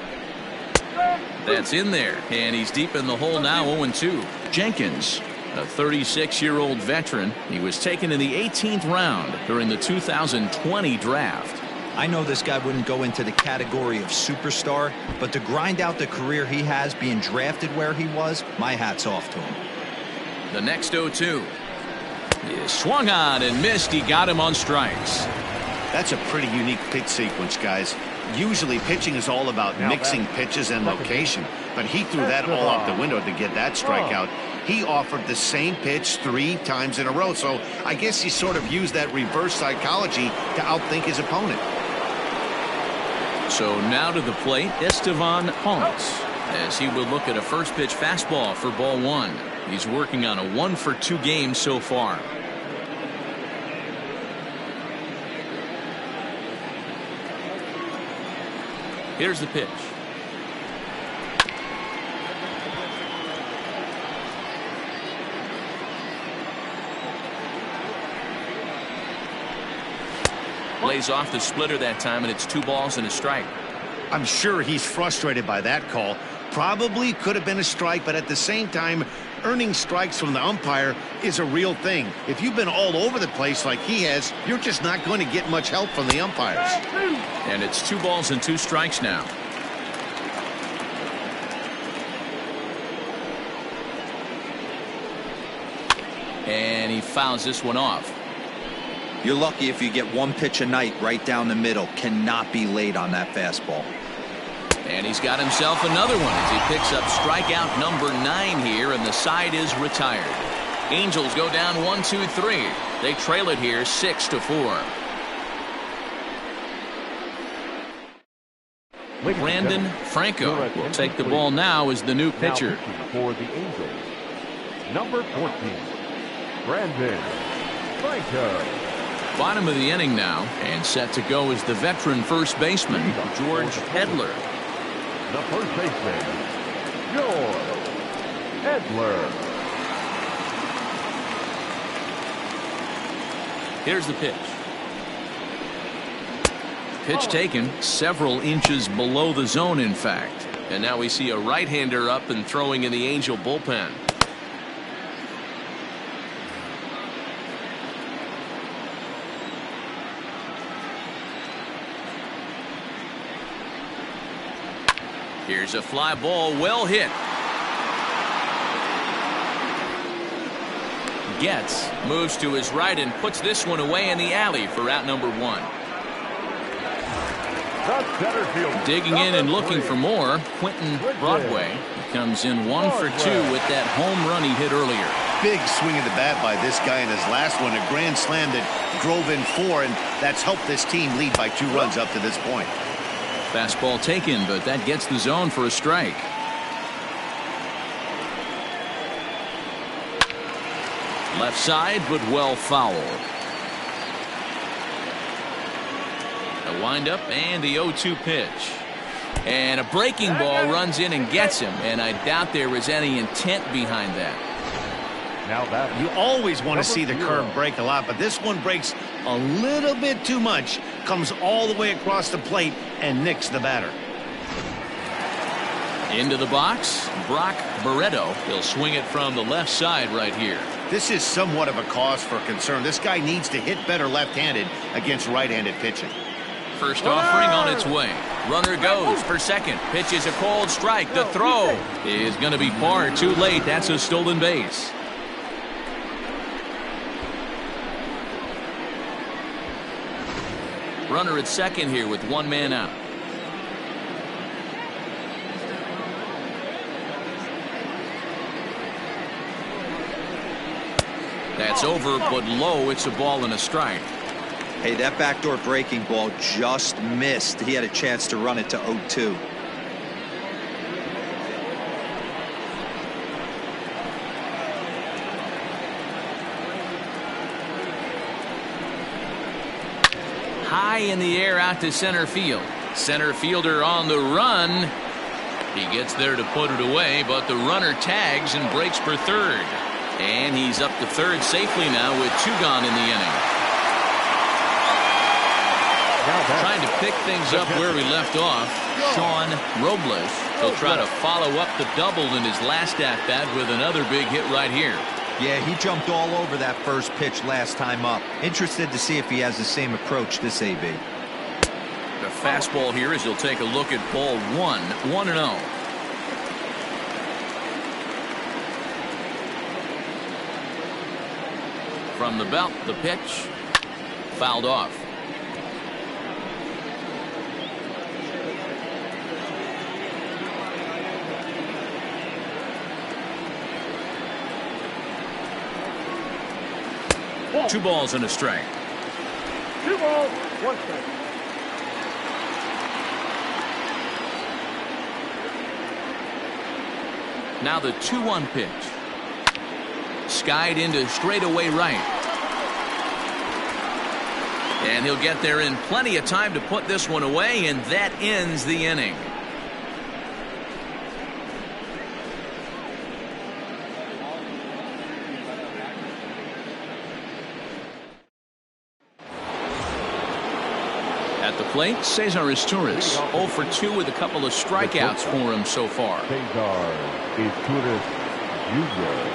That's in there, and he's deep in the hole now. 0-2. Jenkins, a 36-year-old veteran. He was taken in the 18th round during the 2020 draft. I know this guy wouldn't go into the category of superstar, but to grind out the career he has being drafted where he was, my hat's off to him. The next 0-2 is swung on and missed. He got him on strikes. That's a pretty unique pitch sequence, guys. Usually pitching is all about mixing pitches and location, but he threw that all out the window to get that strikeout. He offered the same pitch 3 times in a row, so I guess he sort of used that reverse psychology to outthink his opponent. So now to the plate, Estevan Ponce, as he will look at a first pitch fastball for ball 1. He's working on a 1-for-2 game so far. Here's the pitch. Lays off the splitter that time, and it's 2 balls and a strike. I'm sure he's frustrated by that call. Probably could have been a strike, but at the same time, earning strikes from the umpire is a real thing. If you've been all over the place like he has, you're just not going to get much help from the umpires. And it's 2 balls and 2 strikes now. And he fouls this one off. You're lucky if you get 1 pitch a night right down the middle. Cannot be late on that fastball. And he's got himself another one as he picks up strikeout number 9 here, and the side is retired. Angels go down 1-2-3. They trail it here 6-4. Brandon Franco will take the ball now as the new pitcher. For the Angels, number 14, Brandon Franco. Bottom of the inning now, and set to go is the veteran first baseman, George Edler. The first baseman, George Edler. Here's the pitch. Pitch taken several inches below the zone, in fact. And now we see a right-hander up and throwing in the Angel bullpen. Here's a fly ball, well hit. Getz moves to his right and puts this one away in the alley for out number 1. Digging in and looking for more, Quentin Broadway. He comes in 1 for 2 with that home run he hit earlier. Big swing of the bat by this guy in his last one, a grand slam that drove in 4, and that's helped this team lead by 2 runs up to this point. Fastball taken, but that gets the zone for a strike. Left side, but well fouled. A windup and the 0-2 pitch. And a breaking ball runs in and gets him. And I doubt there was any intent behind that. Now that You always want to see the curve break a lot, but this one breaks a little bit too much. Comes all the way across the plate and nicks the batter. Into the box, Brock Barreto. He'll swing it from the left side right here. This is somewhat of a cause for concern. This guy needs to hit better left-handed against right-handed pitching. First offering on its way. Runner goes for second. Pitch is a cold strike. The throw is going to be far too late. That's a stolen base. Runner at second here with one man out. That's over, but low. It's a ball and a strike. Hey, that backdoor breaking ball just missed. He had a chance to run it to 0-2. High in the air out to center field. Center fielder on the run. He gets there to put it away, but the runner tags and breaks for third. And he's up to third safely now with two gone in the inning. Trying to pick things up where we left off. Sean Robles. He'll try to follow up the double in his last at-bat with another big hit right here. Yeah, he jumped all over that first pitch last time up. Interested to see if he has the same approach this AB. The fastball here as he'll take a look at ball 1-0. From the belt, the pitch fouled off. Two balls and a strike. 2 balls, 1 strike. Now the 2-1 pitch. Skied into straightaway right. And he'll get there in plenty of time to put this one away, and that ends the inning. At the plate, Cesar Izturis, 0 for 2 with a couple of strikeouts for him so far. Cesar Izturis Jr.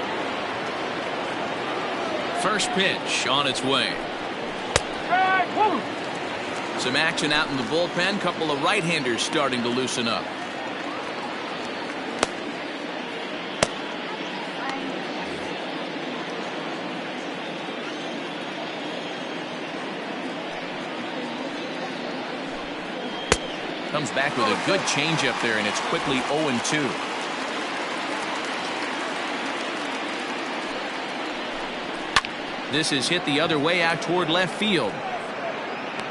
First pitch on its way. Some action out in the bullpen. Couple of right-handers starting to loosen up. Comes back with a good changeup there, and it's quickly 0-2. This is hit the other way out toward left field.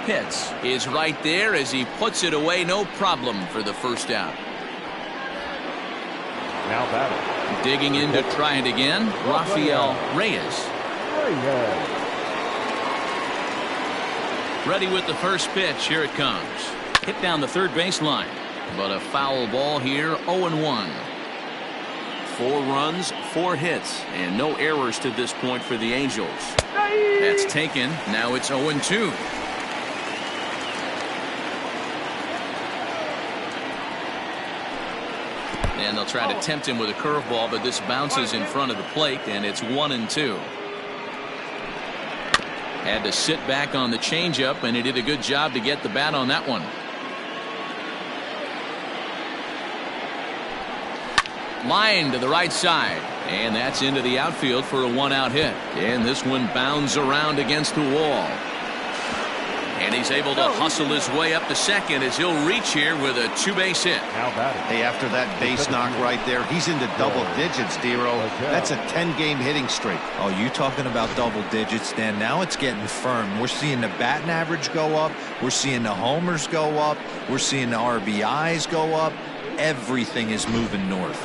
Pitts is right there as he puts it away, no problem for the first out. Now batting. Digging in to try it again, Rafael Reyes. Ready with the first pitch. Here it comes. Hit down the third baseline, but a foul ball here. 0-1. 4 runs, 4 hits, and no errors to this point for the Angels. That's taken. Now it's 0-2. And they'll try to tempt him with a curveball, but this bounces in front of the plate, and it's 1-2. Had to sit back on the changeup, and he did a good job to get the bat on that one. Line to the right side, and that's into the outfield for a 1-out hit. And this one bounds around against the wall. And he's able to hustle his way up to second as he'll reach here with a 2-base hit. Now batting. Hey, after that base knock right there, he's into double digits, Dero. That's a 10-game hitting streak. Oh, you talking about double digits, Dan? Now it's getting firm. We're seeing the batting average go up. We're seeing the homers go up. We're seeing the RBIs go up. Everything is moving north.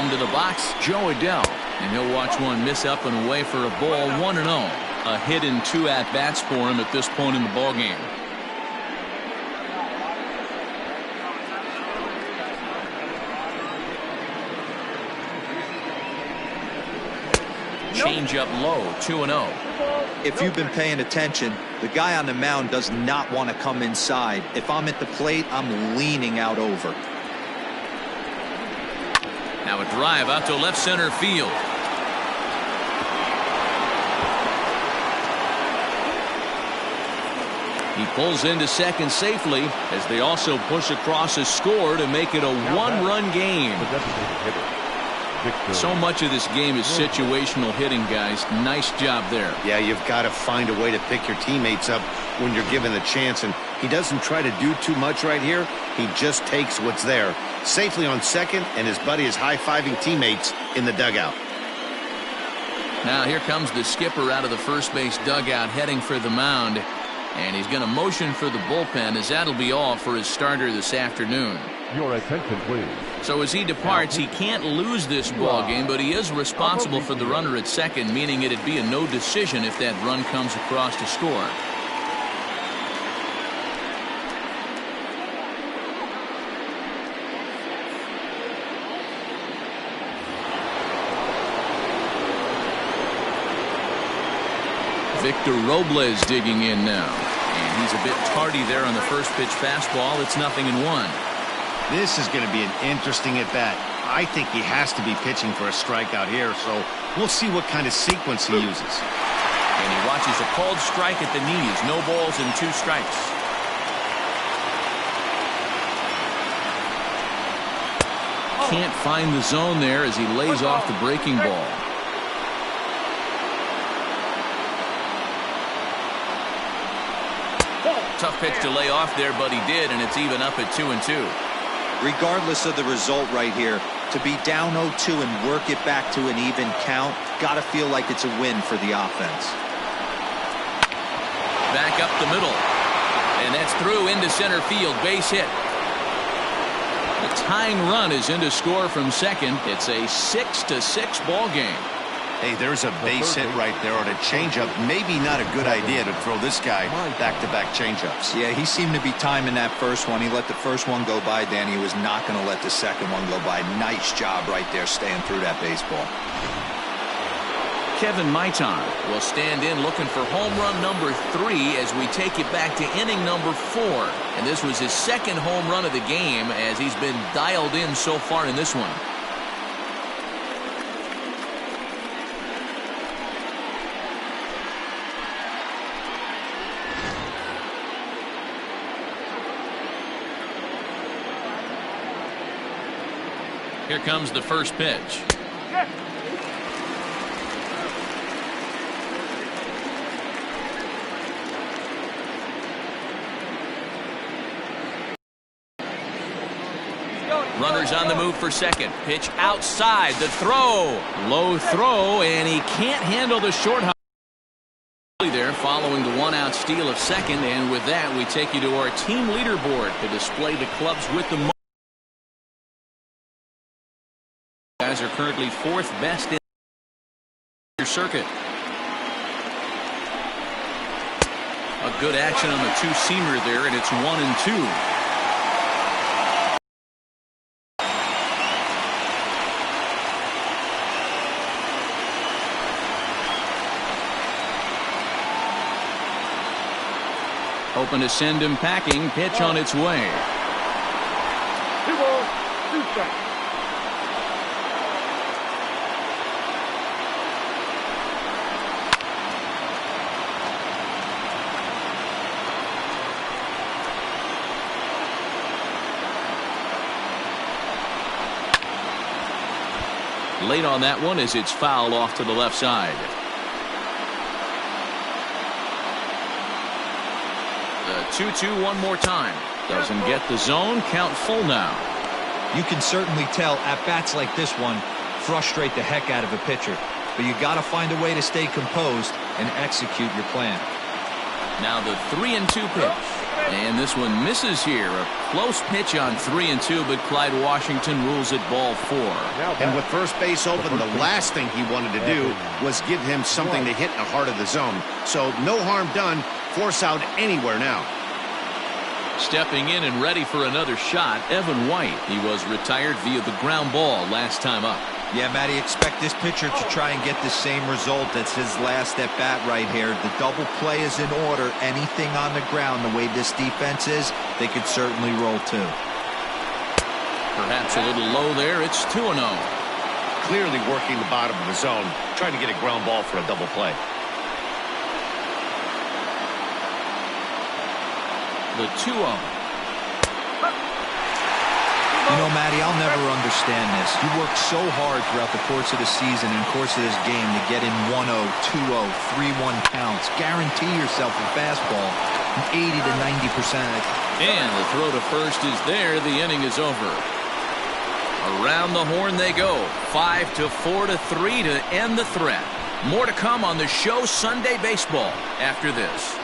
Into the box, Joe Adele. And he'll watch one miss up and away for a ball, 1-0. A hit in 2 at-bats for him at this point in the ballgame. Change up low, 2-0. If you've been paying attention, the guy on the mound does not want to come inside. If I'm at the plate, I'm leaning out over. Now a drive out to left center field. He pulls into second safely as they also push across a score to make it a one-run game. So much of this game is situational hitting, guys. Nice job there. Yeah, you've got to find a way to pick your teammates up when you're given the chance, and he doesn't try to do too much right here. He just takes what's there. Safely on second, and his buddy is high-fiving teammates in the dugout. Now here comes the skipper out of the first base dugout heading for the mound, and he's going to motion for the bullpen as that'll be all for his starter this afternoon. Your attention, please. So as he departs, he can't lose this ball game, but he is responsible for the runner at second, meaning it'd be a no decision if that run comes across to score. Victor Robles digging in now. And he's a bit tardy there on the first pitch fastball. It's 0-1. This is going to be an interesting at-bat. I think he has to be pitching for a strikeout here, so we'll see what kind of sequence he uses. And he watches a called strike at the knees. No balls and 2 strikes. Can't find the zone there as he lays off the breaking ball. Tough pitch to lay off there, but he did, and it's even up at 2-2. Regardless of the result right here, to be down 0-2 and work it back to an even count, got to feel like it's a win for the offense. Back up the middle, and that's through into center field, base hit. The tying run is in to score from second. It's a 6-6 ball game. Hey, there's a base hit right there on a changeup. Maybe not a good idea to throw this guy back-to-back changeups. Yeah, he seemed to be timing that first one. He let the first one go by, Danny. He was not going to let the second one go by. Nice job right there staying through that baseball. Kevin Maitan will stand in looking for home run number 3 as we take it back to inning number 4. And this was his second home run of the game as he's been dialed in so far in this one. Here comes the first pitch. Runners on the move for second. Pitch outside. The throw. Low throw, and he can't handle the short hop there following the one-out steal of second. And with that, we take you to our team leaderboard to display the clubs with the most. Guys are currently 4th best in your circuit. A good action on the two-seamer there, and it's 1-2. Open to send him packing. Pitch on its way. 2 balls, 2 strikes. Late on that one as it's fouled off to the left side. The 2-2 one more time. Doesn't get the zone. Count full now. You can certainly tell at bats like this one frustrate the heck out of a pitcher, but you got to find a way to stay composed and execute your plan. Now the 3-2 pitch. And this one misses here. A close pitch on 3-2, but Clyde Washington rules it ball 4. And with first base open, the last thing he wanted to do was give him something to hit in the heart of the zone. So no harm done. Force out anywhere now. Stepping in and ready for another shot, Evan White. He was retired via the ground ball last time up. Yeah, Matty, expect this pitcher to try and get the same result. That's his last at bat right here. The double play is in order. Anything on the ground, the way this defense is, they could certainly roll too. Perhaps a little low there. It's 2-0. Clearly working the bottom of the zone, trying to get a ground ball for a double play. The 2-0. You know, Matty, I'll never understand this. You work so hard throughout the course of the season and course of this game to get in 1-0, 2-0, 3-1 counts. Guarantee yourself a fastball 80 to 90% of it. And the throw to first is there. The inning is over. Around the horn they go. 5-4-3 to end the threat. More to come on the show Sunday Baseball after this.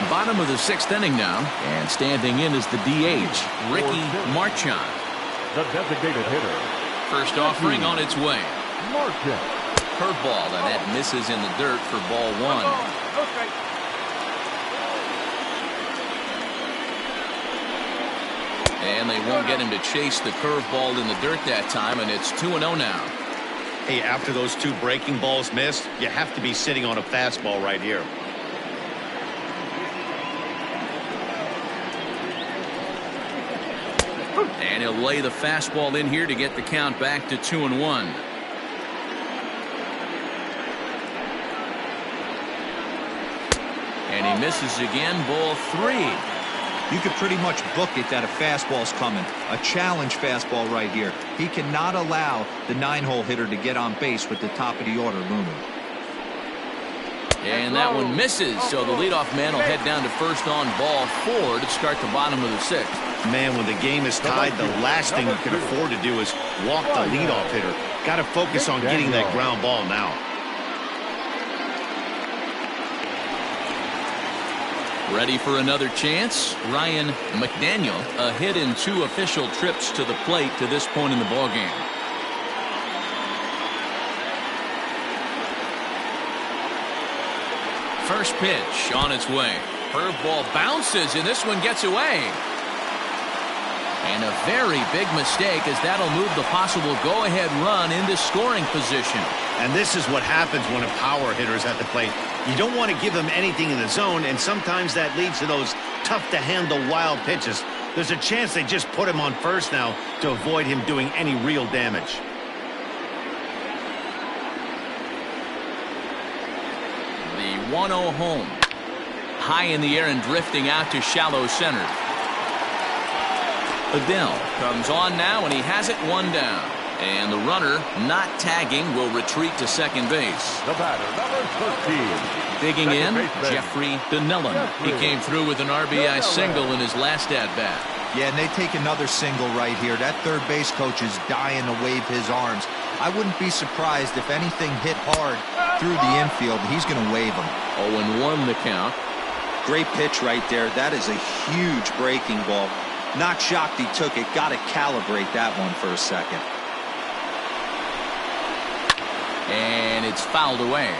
Bottom of the 6th inning now, and standing in is the DH, Ricky Marchand. The designated hitter. First offering on its way. Marchand. Curveball, and that misses in the dirt for ball 1. And they won't get him to chase the curveball in the dirt that time, and it's 2-0 now. Hey, after those 2 breaking balls missed, you have to be sitting on a fastball right here. And he'll lay the fastball in here to get the count back to 2-1. And he misses again, ball 3. You could pretty much book it that a fastball's coming. A challenge fastball right here. He cannot allow the 9-hole hitter to get on base with the top of the order looming. And that one misses, so the leadoff man will head down to first on ball 4 to start the bottom of the 6th. Man, when the game is tied, the last thing you can afford to do is walk the leadoff hitter. Got to focus on getting that ground ball now. Ready for another chance? Ryan McDaniel, a hit in 2 official trips to the plate to this point in the ballgame. First pitch on its way. Curveball bounces, and this one gets away. And a very big mistake, as that'll move the possible go-ahead run into scoring position. And this is what happens when a power hitter is at the plate. You don't want to give them anything in the zone, and sometimes that leads to those tough-to-handle wild pitches. There's a chance they just put him on first now to avoid him doing any real damage. The 1-0 home. High in the air and drifting out to shallow center. Adele comes on now, and he has it 1 down. And the runner, not tagging, will retreat to second base. The batter, number 13. Digging in, Baseman. Jeffrey Donnellan. He came through with an RBI single in his last at-bat. Yeah, and they take another single right here. That third base coach is dying to wave his arms. I wouldn't be surprised if anything hit hard through the infield. He's going to wave them. 0-1 the count. Great pitch right there. That is a huge breaking ball. Not shocked he took it. Got to calibrate that one for a second. And it's fouled away.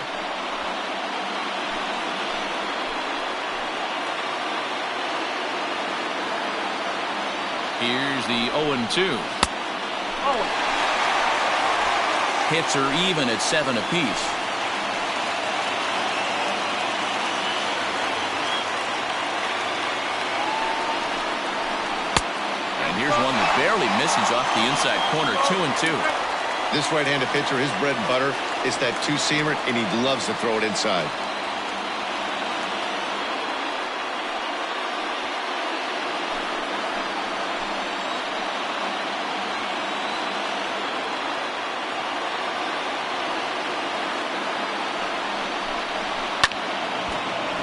Here's the 0-2. Hits are even at 7 apiece. And here's one that barely misses off the inside corner. 2-2. This right-handed pitcher, his bread and butter is that two-seamer, and he loves to throw it inside.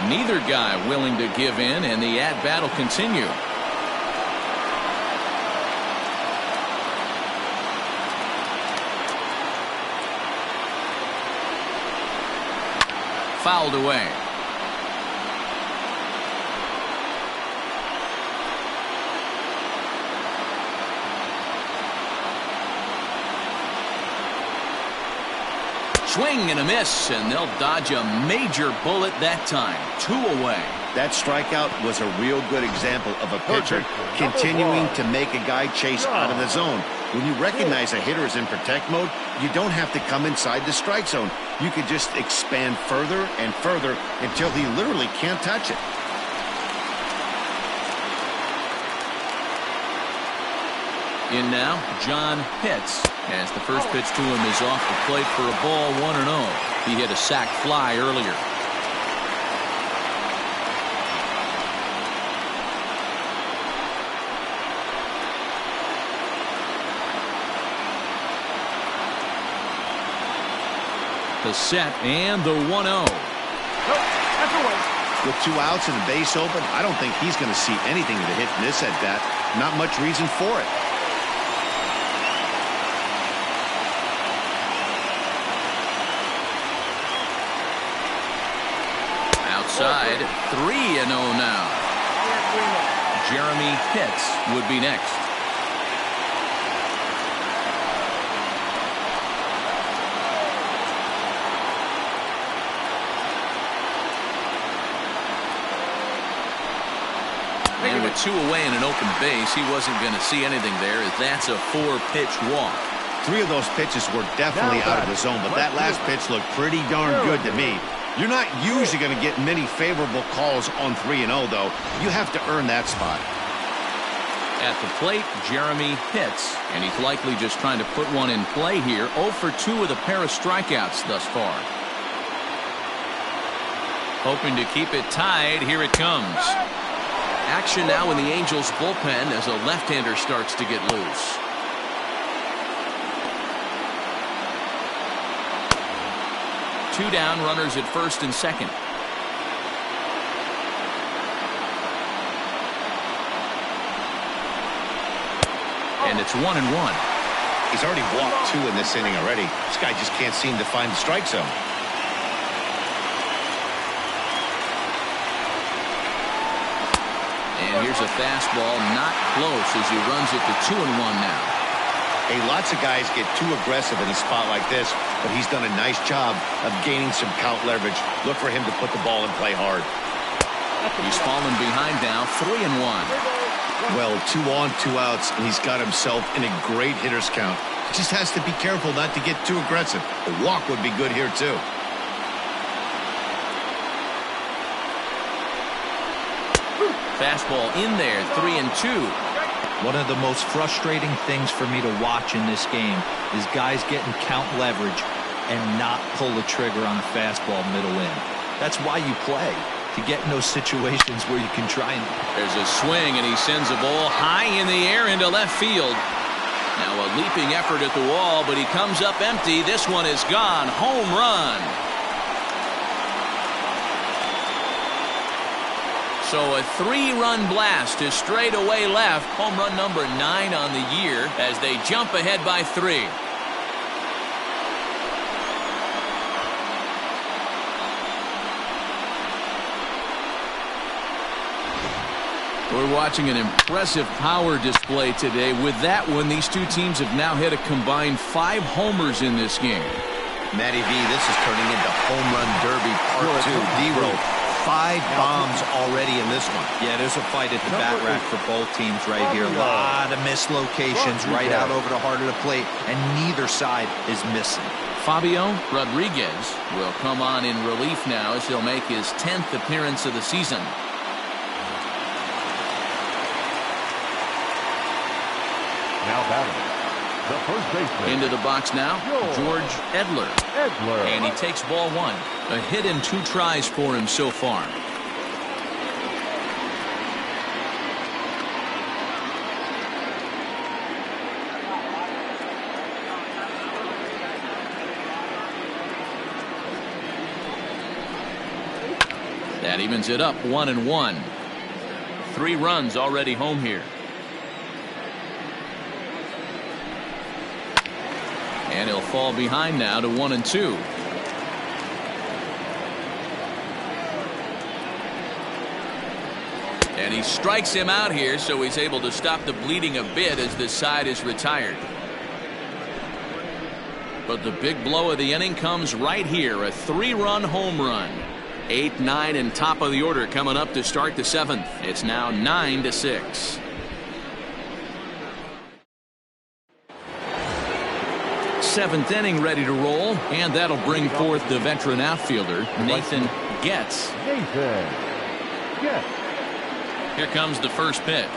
Neither guy willing to give in, and the at-bat will continue. fouled away. Swing and a miss, and they'll dodge a major bullet that time. 2 away. That strikeout was a real good example of a pitcher continuing to make a guy chase out of the zone. When you recognize a hitter is in protect mode, you don't have to come inside the strike zone. You could just expand further and further until he literally can't touch it. In now, John Pitts, as the first pitch to him is off the plate for a ball, 1-0. He hit a sac fly earlier. The set and the 1-0. With 2 outs and the base open, I don't think he's going to see anything to hit this at bat. Not much reason for it. Outside, 3-0 now. Jeremy Pitts would be next. And with 2 away and an open base, he wasn't going to see anything there, as that's a 4-pitch walk. 3 of those pitches were definitely out of the zone, but that last pitch looked pretty darn good to me. You're not usually going to get many favorable calls on 3-0, though. You have to earn that spot. At the plate, Jeremy Pitts, and he's likely just trying to put one in play here. 0 for 2 with a pair of strikeouts thus far. Hoping to keep it tied. Here it comes. Action now in the Angels bullpen as a left-hander starts to get loose. Two down, runners at first and second. And it's 1-1. He's already walked 2 in this inning already. This guy just can't seem to find the strike zone. And here's a fastball, not close, as he runs it to 2-1 now. Hey, lots of guys get too aggressive in a spot like this, but he's done a nice job of gaining some count leverage. Look for him to put the ball and play hard. He's fallen behind now, 3-1. Well, 2 on, 2 outs, and he's got himself in a great hitter's count. He just has to be careful not to get too aggressive. A walk would be good here, too. Fastball in there, 3-2. One of the most frustrating things for me to watch in this game is guys getting count leverage and not pull the trigger on a fastball middle in. That's why you play, to get in those situations where you can try and... There's a swing, and he sends a ball high in the air into left field. Now a leaping effort at the wall, but he comes up empty. This one is gone. Home run. So a 3-run blast to straightaway left. Home run number 9 on the year as they jump ahead by 3. We're watching an impressive power display today. With that one, these two teams have now hit a combined 5 homers in this game. Matty V, this is turning into home run derby part 2. D-roll. 5 bombs already in this one. Yeah, there's a fight at the bat rack for both teams right here. A lot of mislocations right out over the heart of the plate, and neither side is missing. Fabio Rodriguez will come on in relief now as he'll make his 10th appearance of the season. Now batting, the first baseman. Into the box now, George Edler. And he takes ball 1. A hit and 2 tries for him so far. That evens it up, 1-1. 3 runs already home here. And he'll fall behind now to 1-2. And he strikes him out here, so he's able to stop the bleeding a bit as this side is retired. But the big blow of the inning comes right here, a 3-run home run. 8, 9, and top of the order coming up to start the 7th. It's now 9-6. Seventh inning ready to roll, and that'll bring forth the veteran outfielder, Nathan Getz. Here comes the first pitch.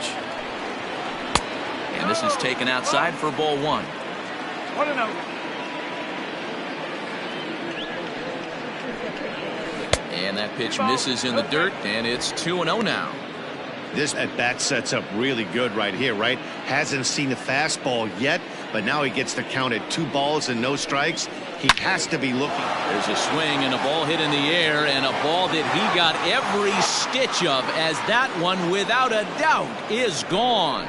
And this is taken outside for ball 1. 1-0. And that pitch misses in the dirt, and it's 2-0 now. This at-bat sets up really good right here, right? Hasn't seen a fastball yet, but now he gets to count at 2 balls and no strikes. He has to be looking. There's a swing and a ball hit in the air, and a ball that he got every stitch of, as that one, without a doubt, is gone.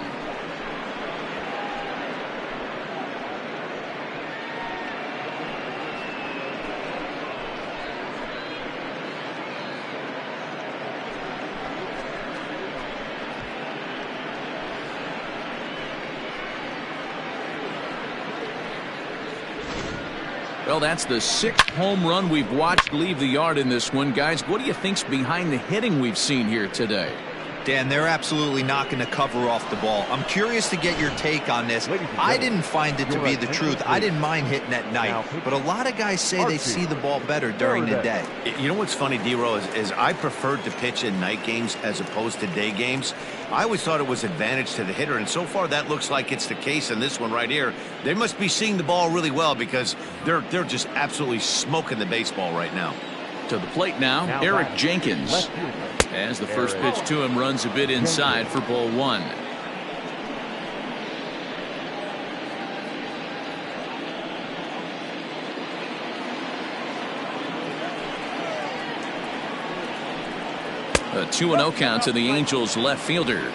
Well, that's the 6th home run we've watched leave the yard in this one. Guys, what do you think's behind the hitting we've seen here today? Dan, they're absolutely knocking the cover off the ball. I'm curious to get your take on this. I didn't find it to be the truth. I didn't mind hitting at night, but a lot of guys say they see the ball better during the day. You know what's funny, D-Row, is I preferred to pitch in night games as opposed to day games. I always thought it was advantage to the hitter, and so far that looks like it's the case in this one right here. They must be seeing the ball really well because they're just absolutely smoking the baseball right now. To the plate now Eric Jenkins. As the first pitch to him runs a bit inside for ball 1. A 2-0 count to the Angels left fielder.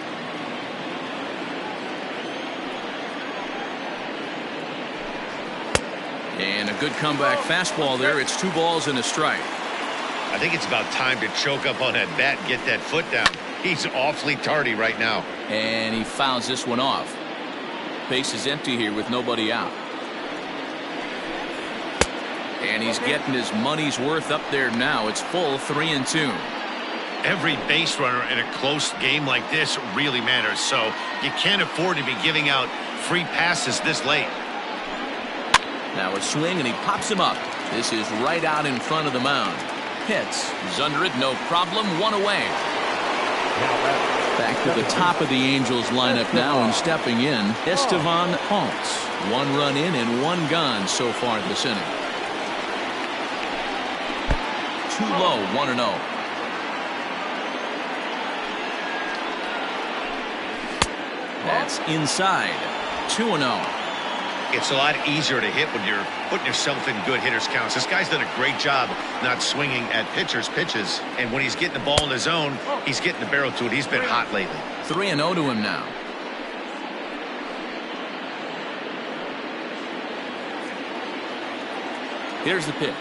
And a good comeback fastball there. It's 2 balls and a strike. I think it's about time to choke up on that bat and get that foot down. He's awfully tardy right now. And he fouls this one off. Base is empty here with nobody out. And he's getting his money's worth up there now. It's full 3-2. Every base runner in a close game like this really matters, so you can't afford to be giving out free passes this late. Now a swing, and he pops him up. This is right out in front of the mound. Hits. He's under it, no problem. 1 away. Back to the top of the Angels lineup now, and stepping in, Estevan Ponce. 1 run in and 1 gone so far this inning. Too low, 1-0. That's inside. 2-0. It's a lot easier to hit when you're putting yourself in good hitters counts. This guy's done a great job not swinging at pitchers' pitches, and when he's getting the ball in his zone, he's getting the barrel to it. He's been hot lately. 3-0 to him now. Here's the pitch.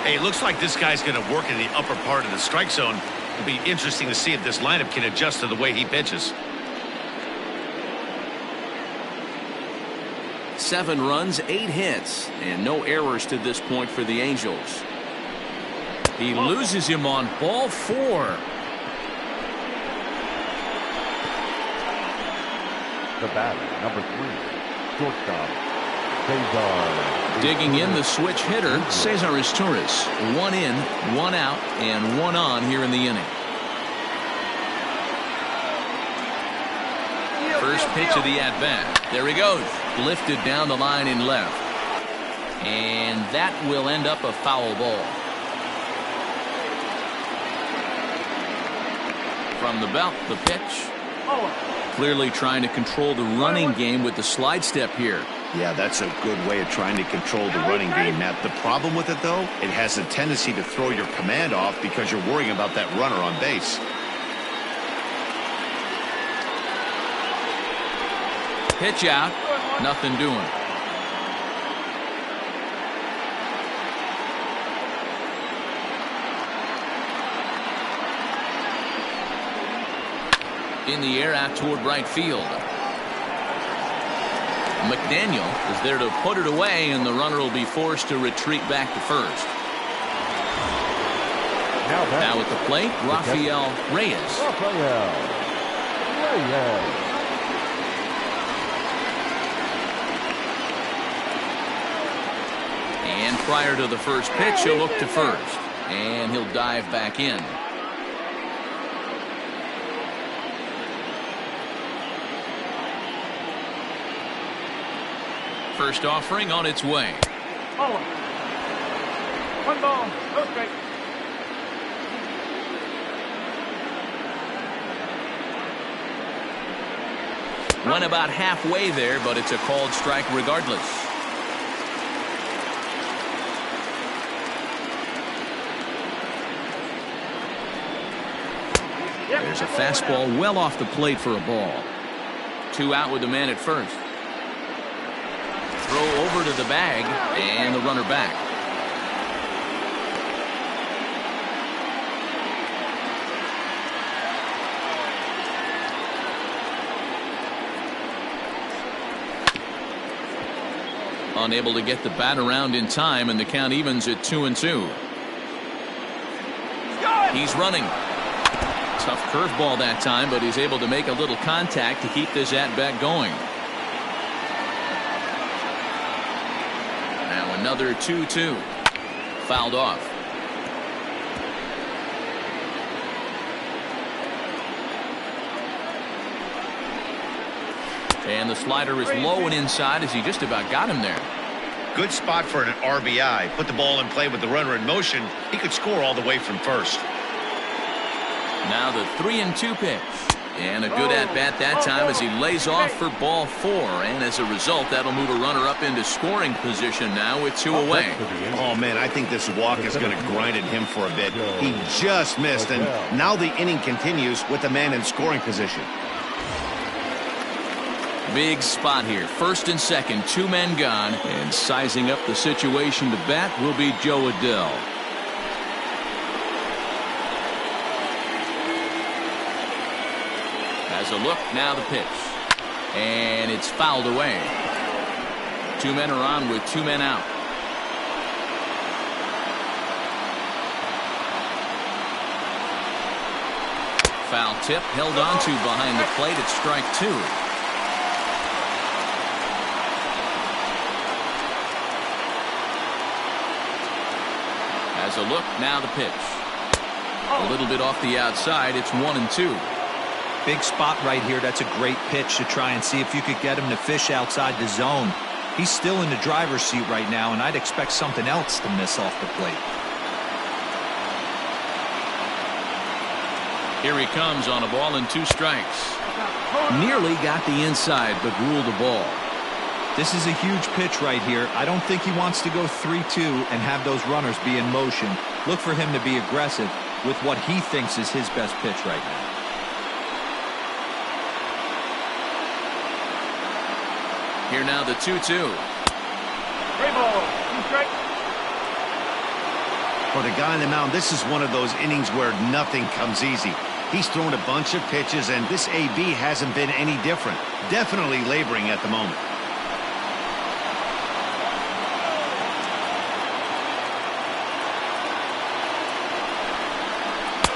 Hey, it looks like this guy's going to work in the upper part of the strike zone. It'll be interesting to see if this lineup can adjust to the way he pitches. 7 runs, 8 hits, and no errors to this point for the Angels. He loses him on ball 4. The batter, number 3, shortstop, Cesar. Digging in the switch hitter, Cesar Torres. 1 in, 1 out, and 1 on here in the inning. First pitch of the at-bat. There he goes. Lifted down the line in left. And that will end up a foul ball. From the belt, the pitch. Clearly trying to control the running game with the slide step here. Yeah, that's a good way of trying to control the running game, Matt. The problem with it, though, it has a tendency to throw your command off because you're worrying about that runner on base. Pitch out. Nothing doing. In the air out toward right field. McDaniel is there to put it away, and the runner will be forced to retreat back to first. Now at the plate, Rafael Reyes. And prior to the first pitch, he'll look to first, and he'll dive back in. First offering on its way. Ball. 1 ball, no strike. Went about halfway there, but it's a called strike regardless. There's a fastball well off the plate for a ball. 2 out with the man at first. Throw over to the bag, and the runner back. Unable to get the bat around in time, and the count evens at 2-2. He's running. Tough curveball that time, but he's able to make a little contact to keep this at-bat going. Now another 2-2. Fouled off. And the slider is low and inside as he just about got him there. Good spot for an RBI. Put the ball in play with the runner in motion. He could score all the way from first. Now the 3-2 pitch. And a good at-bat that time as he lays off for ball 4. And as a result, that'll move a runner up into scoring position now with 2 away. Oh, man, I think this walk is going to grind at him for a bit. He just missed, and now the inning continues with the man in scoring position. Big spot here. First and second, 2 men gone. And sizing up the situation to bat will be Joe Adell. Has a look, now the pitch. And it's fouled away. 2 men are on with 2 men out. Foul tip held on to behind the plate at strike 2. Has a look, now the pitch. A little bit off the outside, it's 1-2. Big spot right here. That's a great pitch to try and see if you could get him to fish outside the zone. He's still in the driver's seat right now, and I'd expect something else to miss off the plate. Here he comes on a ball and 2 strikes. Nearly got the inside, but ruled the ball. This is a huge pitch right here. I don't think he wants to go 3-2 and have those runners be in motion. Look for him to be aggressive with what he thinks is his best pitch right now. Here now the 2-2. 3 ball, 2 strikes. For the guy on the mound, this is one of those innings where nothing comes easy. He's thrown a bunch of pitches, and this AB hasn't been any different. Definitely laboring at the moment.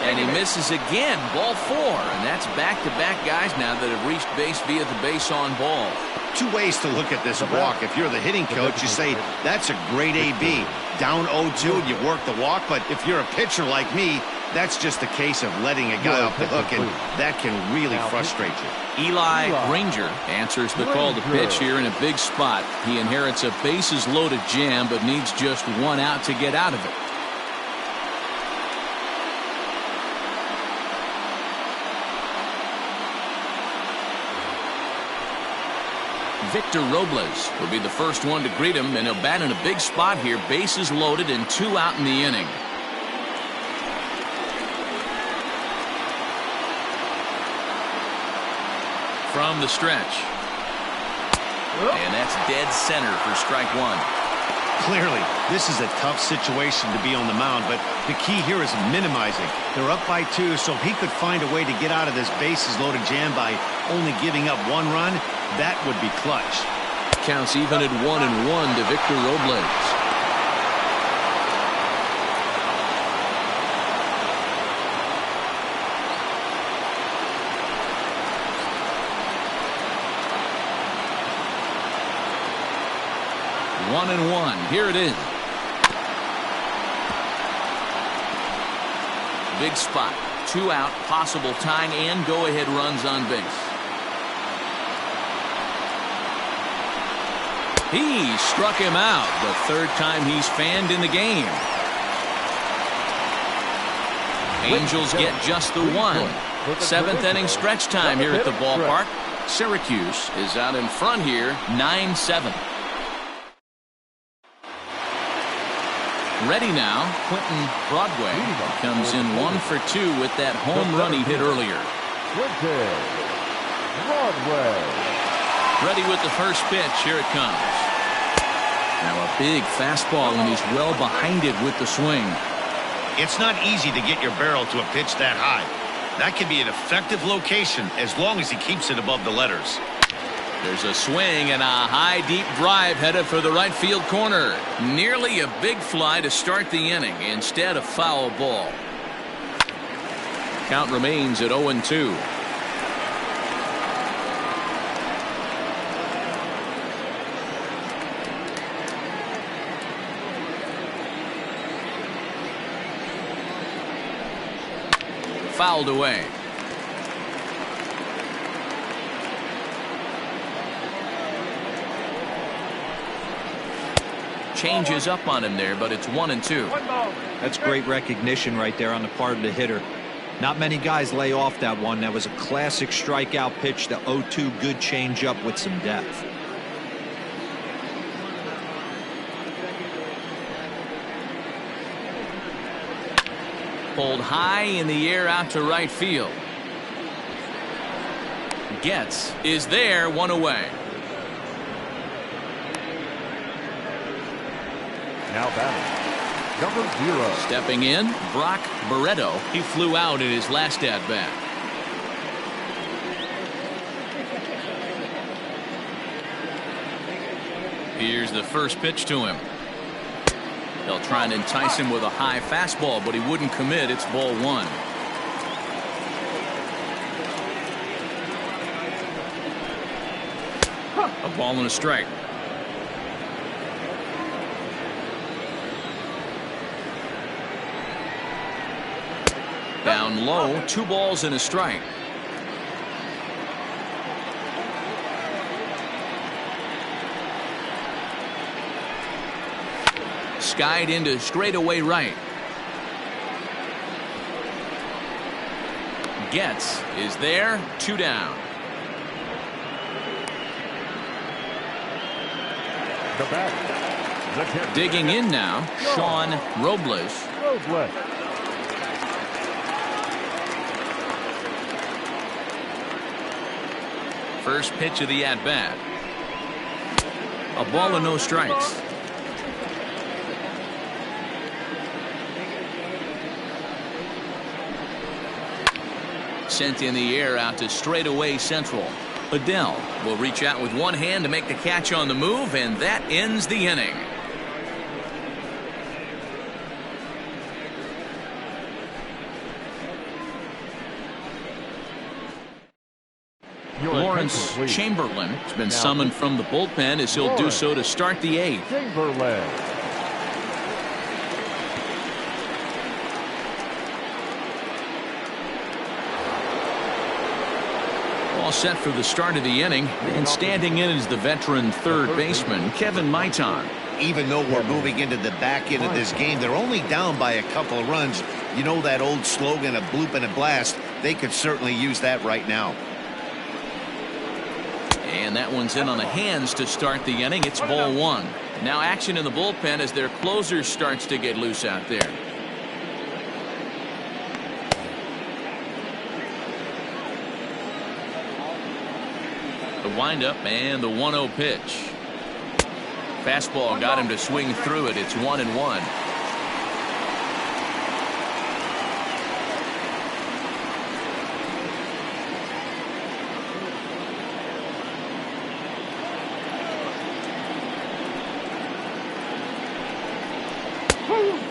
And he misses again. Ball 4. And that's back-to-back guys now that have reached base via the base on ball. 2 ways to look at this walk. If you're the hitting coach, you say, that's a great AB. Down 0-2 and you work the walk. But if you're a pitcher like me, that's just a case of letting a guy off the hook, and that can really frustrate you. Eli Granger answers the call to pitch here in a big spot. He inherits a bases-loaded jam, but needs just 1 out to get out of it. Victor Robles will be the first one to greet him, and he'll bat in a big spot here. Bases loaded and 2 out in the inning. From the stretch. And that's dead center for strike 1. Clearly, this is a tough situation to be on the mound, but the key here is minimizing. They're up by 2, so if he could find a way to get out of this bases-loaded jam by only giving up 1 run, that would be clutch. Counts even at 1-1 to Victor Robles. One and one. Here it is. Big spot. 2 out, possible tying and go-ahead runs on base. He struck him out. The 3rd time he's fanned in the game. Angels get just the 1. 7th inning stretch time here at the ballpark. Syracuse is out in front here, 9-7. Ready now, Quentin Broadway comes in 1 for 2 with that home run he hit earlier. Broadway. Ready with the first pitch. Here it comes. Now a big fastball, and he's well behind it with the swing. It's not easy to get your barrel to a pitch that high. That can be an effective location as long as he keeps it above the letters. There's a swing and a high deep drive headed for the right field corner. Nearly a big fly to start the inning. Instead, a foul ball. Count remains at 0-2. Fouled away. Changes up on him there, but it's 1-2. That's great recognition right there on the part of the hitter. Not many guys lay off that one. That was a classic strikeout pitch. The 0-2 good changeup with some depth. Pulled high in the air out to right field. Gets is there, 1 away. Now batting, number 0. Stepping in, Brock Barreto. He flew out in his last at-bat. Here's the first pitch to him. They'll try and entice him with a high fastball, but he wouldn't commit. It's ball 1. A ball and a strike. Down low, 2 balls and a strike. Skied into straightaway right. Gets is there, 2 down. The bat. Digging in now, Sean Robles. First pitch of the at-bat. A ball and no strikes. Sent in the air out to straightaway central. Adele will reach out with one hand to make the catch on the move, and that ends the inning. Lawrence Chamberlain has been summoned from the bullpen as he'll do so to start the 8th. Chamberlain. All set for the start of the inning, and standing in is the veteran third baseman Kevin Maitan. Even though we're moving into the back end of this game, they're only down by a couple of runs. You know that old slogan, a bloop and a blast. They could certainly use that right now. And that one's in on the hands to start the inning. It's ball 1. Now action in the bullpen as their closer starts to get loose out there. The windup and the 1-0 pitch. Fastball got him to swing through it. It's 1-1.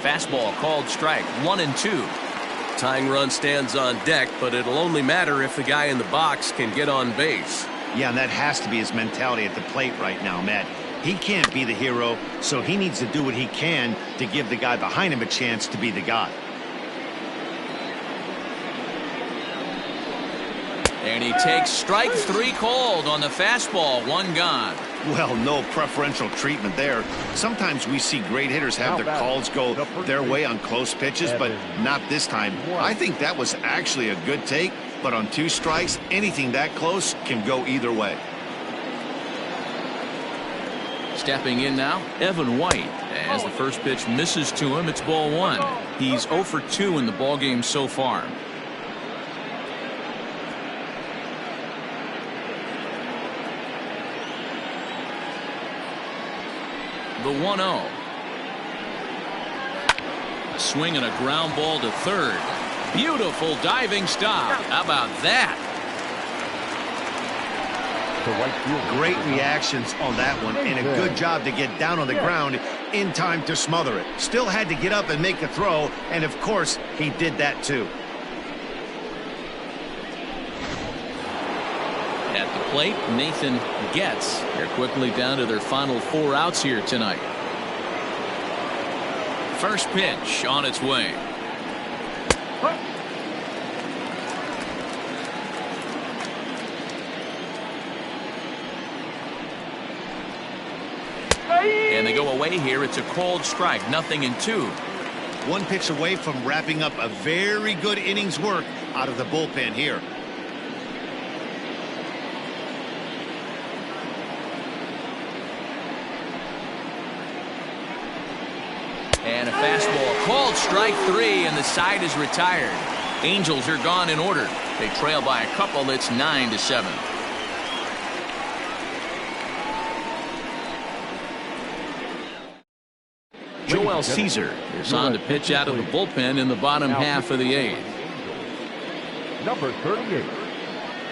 Fastball called strike. 1-2. Tying run stands on deck, but it'll only matter if the guy in the box can get on base. Yeah, and that has to be his mentality at the plate right now, Matt. He can't be the hero, so he needs to do what he can to give the guy behind him a chance to be the guy. And he takes strike 3 called on the fastball. 1 gone. Well, no preferential treatment there. Sometimes we see great hitters have their calls go their way on close pitches, but not this time. I think that was actually a good take, but on 2 strikes, anything that close can go either way. Stepping in now, Evan White. As the first pitch misses to him, it's ball 1. He's 0 for 2 in the ballgame so far. The 1-0. Swing and a ground ball to third. Beautiful diving stop. How about that? Great reactions on that one, and a good job to get down on the ground in time to smother it. Still had to get up and make the throw, and of course, he did that too. At the plate, Nathan Getz. They're quickly down to their final 4 outs here tonight. First pitch on its way. And they go away here. It's a called strike. 0-2. 1 pitch away from wrapping up a very good innings work out of the bullpen here. And a fastball called strike 3, and the side is retired. Angels are gone in order. They trail by a couple. It's 9-7. Joel Caesar is on to pitch out of the bullpen in the bottom half of the 8th. Number 38,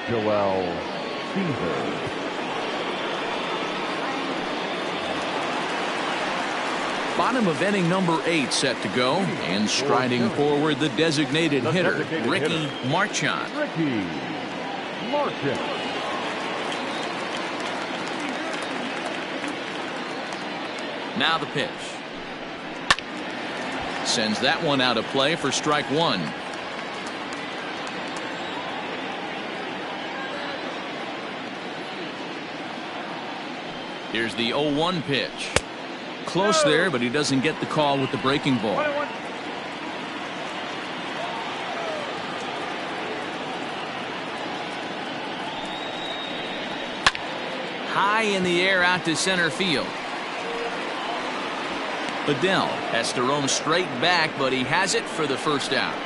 Joel Caesar. Bottom of inning number 8 set to go, and striding forward the designated hitter, Ricky Marchant. Ricky Marchant. Now the pitch. Sends that one out of play for strike 1. Here's the 0-1 pitch. Close there, but he doesn't get the call with the breaking ball. High in the air out to center field. Adele has to roam straight back, but he has it for the first out.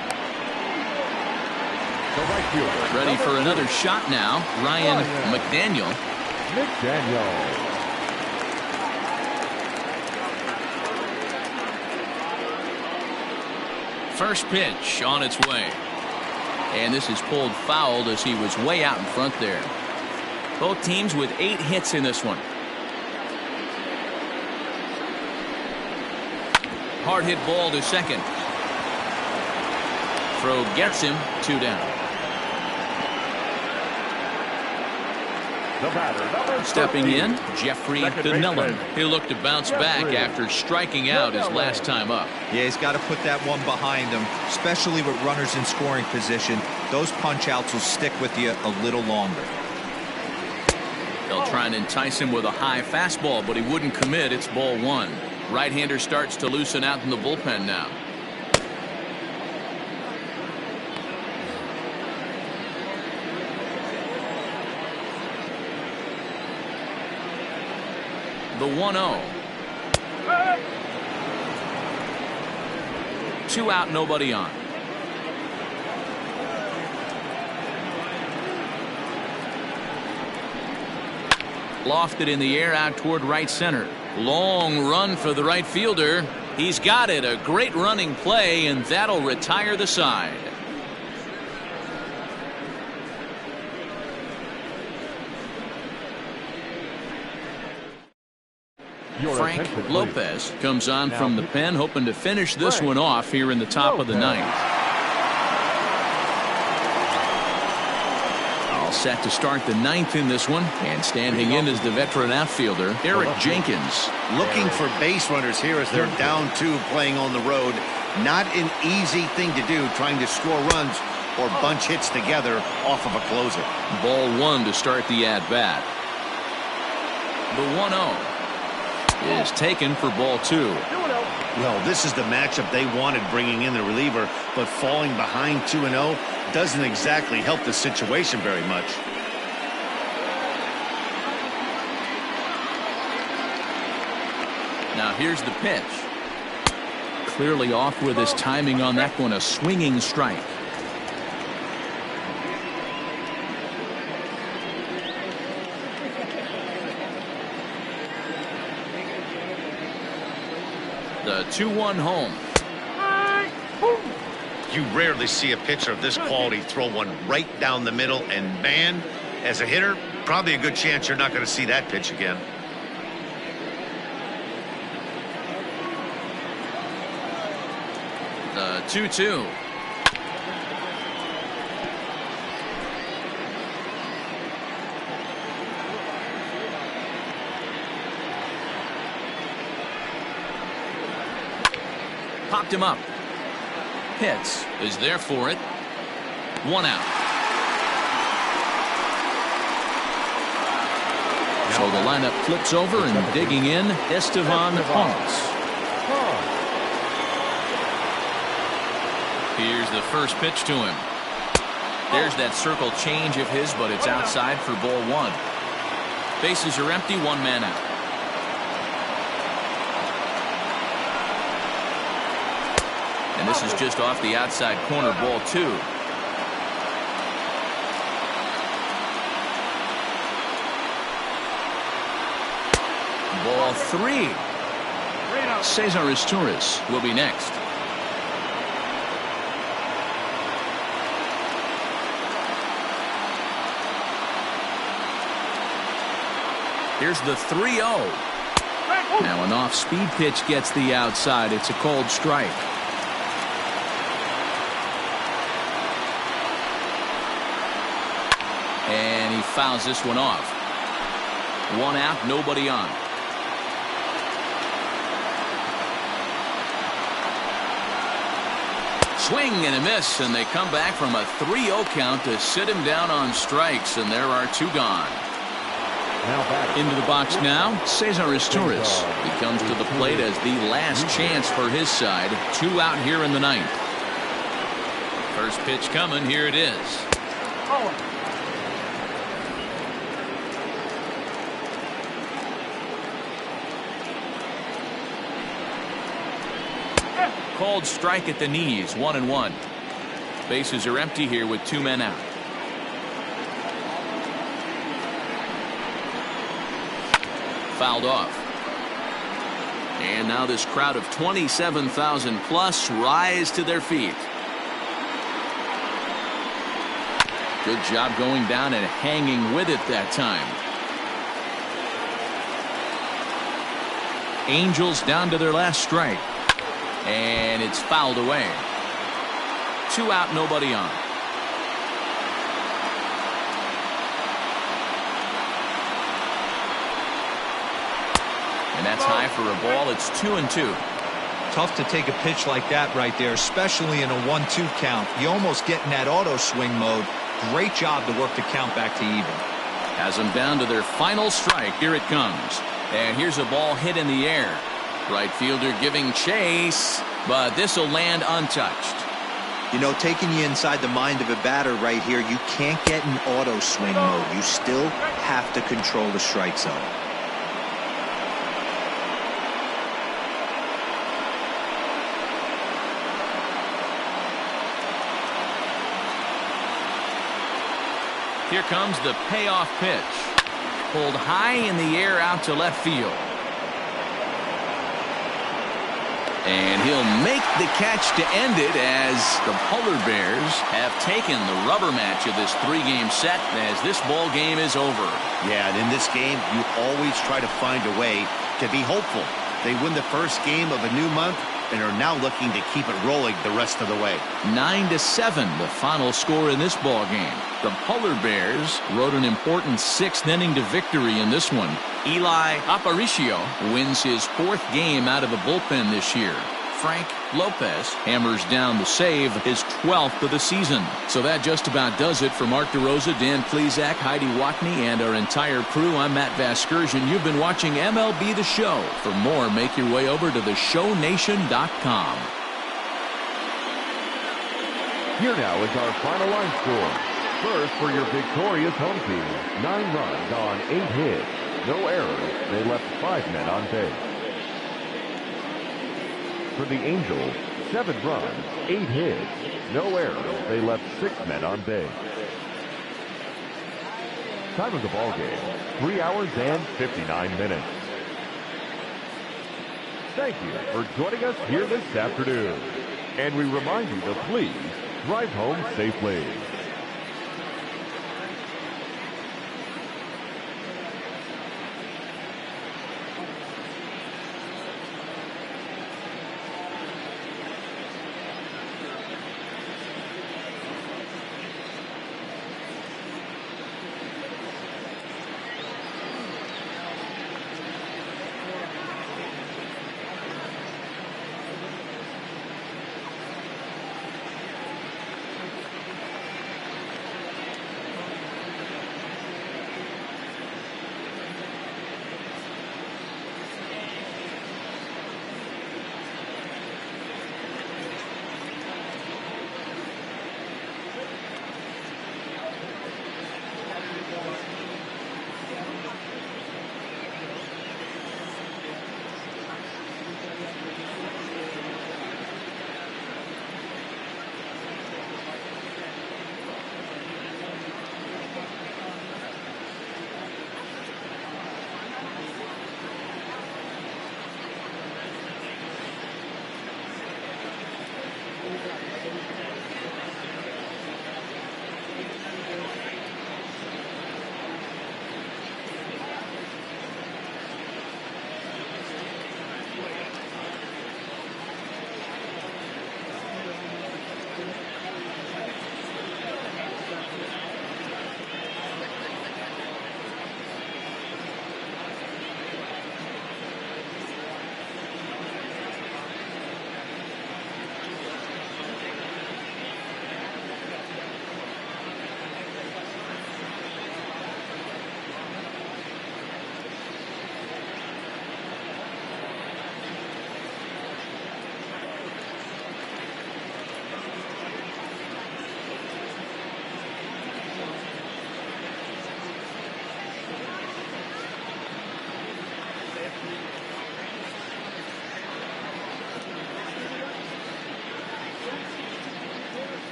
Ready for another shot now, Ryan McDaniel. First pitch on its way. And this is pulled fouled as he was way out in front there. Both teams with 8 hits in this one. Hard hit ball to second. Throw gets him. 2 down. Stepping in, Jeffrey Donnellan. He'll look to bounce back after striking out his last time up. Yeah, he's got to put that one behind him, especially with runners in scoring position. Those punch outs will stick with you a little longer. They'll try and entice him with a high fastball, but he wouldn't commit. It's ball 1. Right-hander starts to loosen out in the bullpen now. The 1-0. 2 out, nobody on. Lofted in the air out toward right center. Long run for the right fielder. He's got it. A great running play, and that'll retire the side. Frank Lopez comes on from the pen, hoping to finish this one off here in the top of the ninth. All set to start the ninth in this one, and standing in is the veteran outfielder Eric Jenkins. Looking for base runners here as they're down 2 playing on the road. Not an easy thing to do, trying to score runs or bunch hits together off of a closer. Ball 1 to start the at-bat. The 1-0 is taken for ball 2. Well, this is the matchup they wanted, bringing in the reliever, but falling behind 2-0 doesn't exactly help the situation very much. Now here's the pitch. Clearly off with his timing on that one. A swinging strike. The 2-1 home. You rarely see a pitcher of this quality throw one right down the middle, and man, as a hitter, probably a good chance you're not going to see that pitch again. The 2-2. Popped him up. Pitts is there for it. 1 out. So the lineup flips over, and digging in, Estevan Ponce. Here's the first pitch to him. There's that circle change of his, but it's outside for ball 1. Bases are empty, 1 man out. And this is just off the outside corner, ball 2. Ball 3. Cesar Torres will be next. Here's the 3-0. Now an off-speed pitch gets the outside. It's a called strike. And he fouls this one off. 1 out, nobody on. Swing and a miss, and they come back from a 3-0 count to sit him down on strikes, and there are 2 gone. Into the box now, Cesar Torres. He comes to the plate as the last chance for his side. 2 out here in the ninth. First pitch coming, here it is. Called strike at the knees, 1-1. Bases are empty here with 2 men out. Fouled off. And now this crowd of 27,000 plus rise to their feet. Good job going down and hanging with it that time. Angels down to their last strike. And it's fouled away. 2 out, nobody on. And that's high for a ball. It's 2-2. Tough to take a pitch like that right there, especially in a 1-2 count. You almost get in that auto swing mode. Great job to work the count back to even. Has them down to their final strike. Here it comes. And here's a ball hit in the air. Right fielder giving chase, but this will land untouched. You know, taking you inside the mind of a batter right here, you can't get in auto swing mode. You still have to control the strike zone. Here comes the payoff pitch. Pulled high in the air out to left field. And he'll make the catch to end it as the Polar Bears have taken the rubber match of this 3-game set as this ball game is over. Yeah, and in this game, you always try to find a way to be hopeful. They win the first game of a new month and are now looking to keep it rolling the rest of the way. 9-7, the final score in this ball game. The Polar Bears rode an important 6th inning to victory in this one. Eli Aparicio wins his 4th game out of the bullpen this year. Frank Lopez hammers down the save, his 12th of the season. So that just about does it for Mark DeRosa, Dan Plesac, Heidi Watney, and our entire crew. I'm Matt Vasgersian. You've been watching MLB The Show. For more, make your way over to theshownation.com. Here now is our final line score. First for your victorious home team, 9 runs on 8 hits. No errors. They left 5 men on base. For the Angels, 7 runs, 8 hits. No errors. They left 6 men on base. Time of the ball game, 3 hours and 59 minutes. Thank you for joining us here this afternoon. And we remind you to please drive home safely.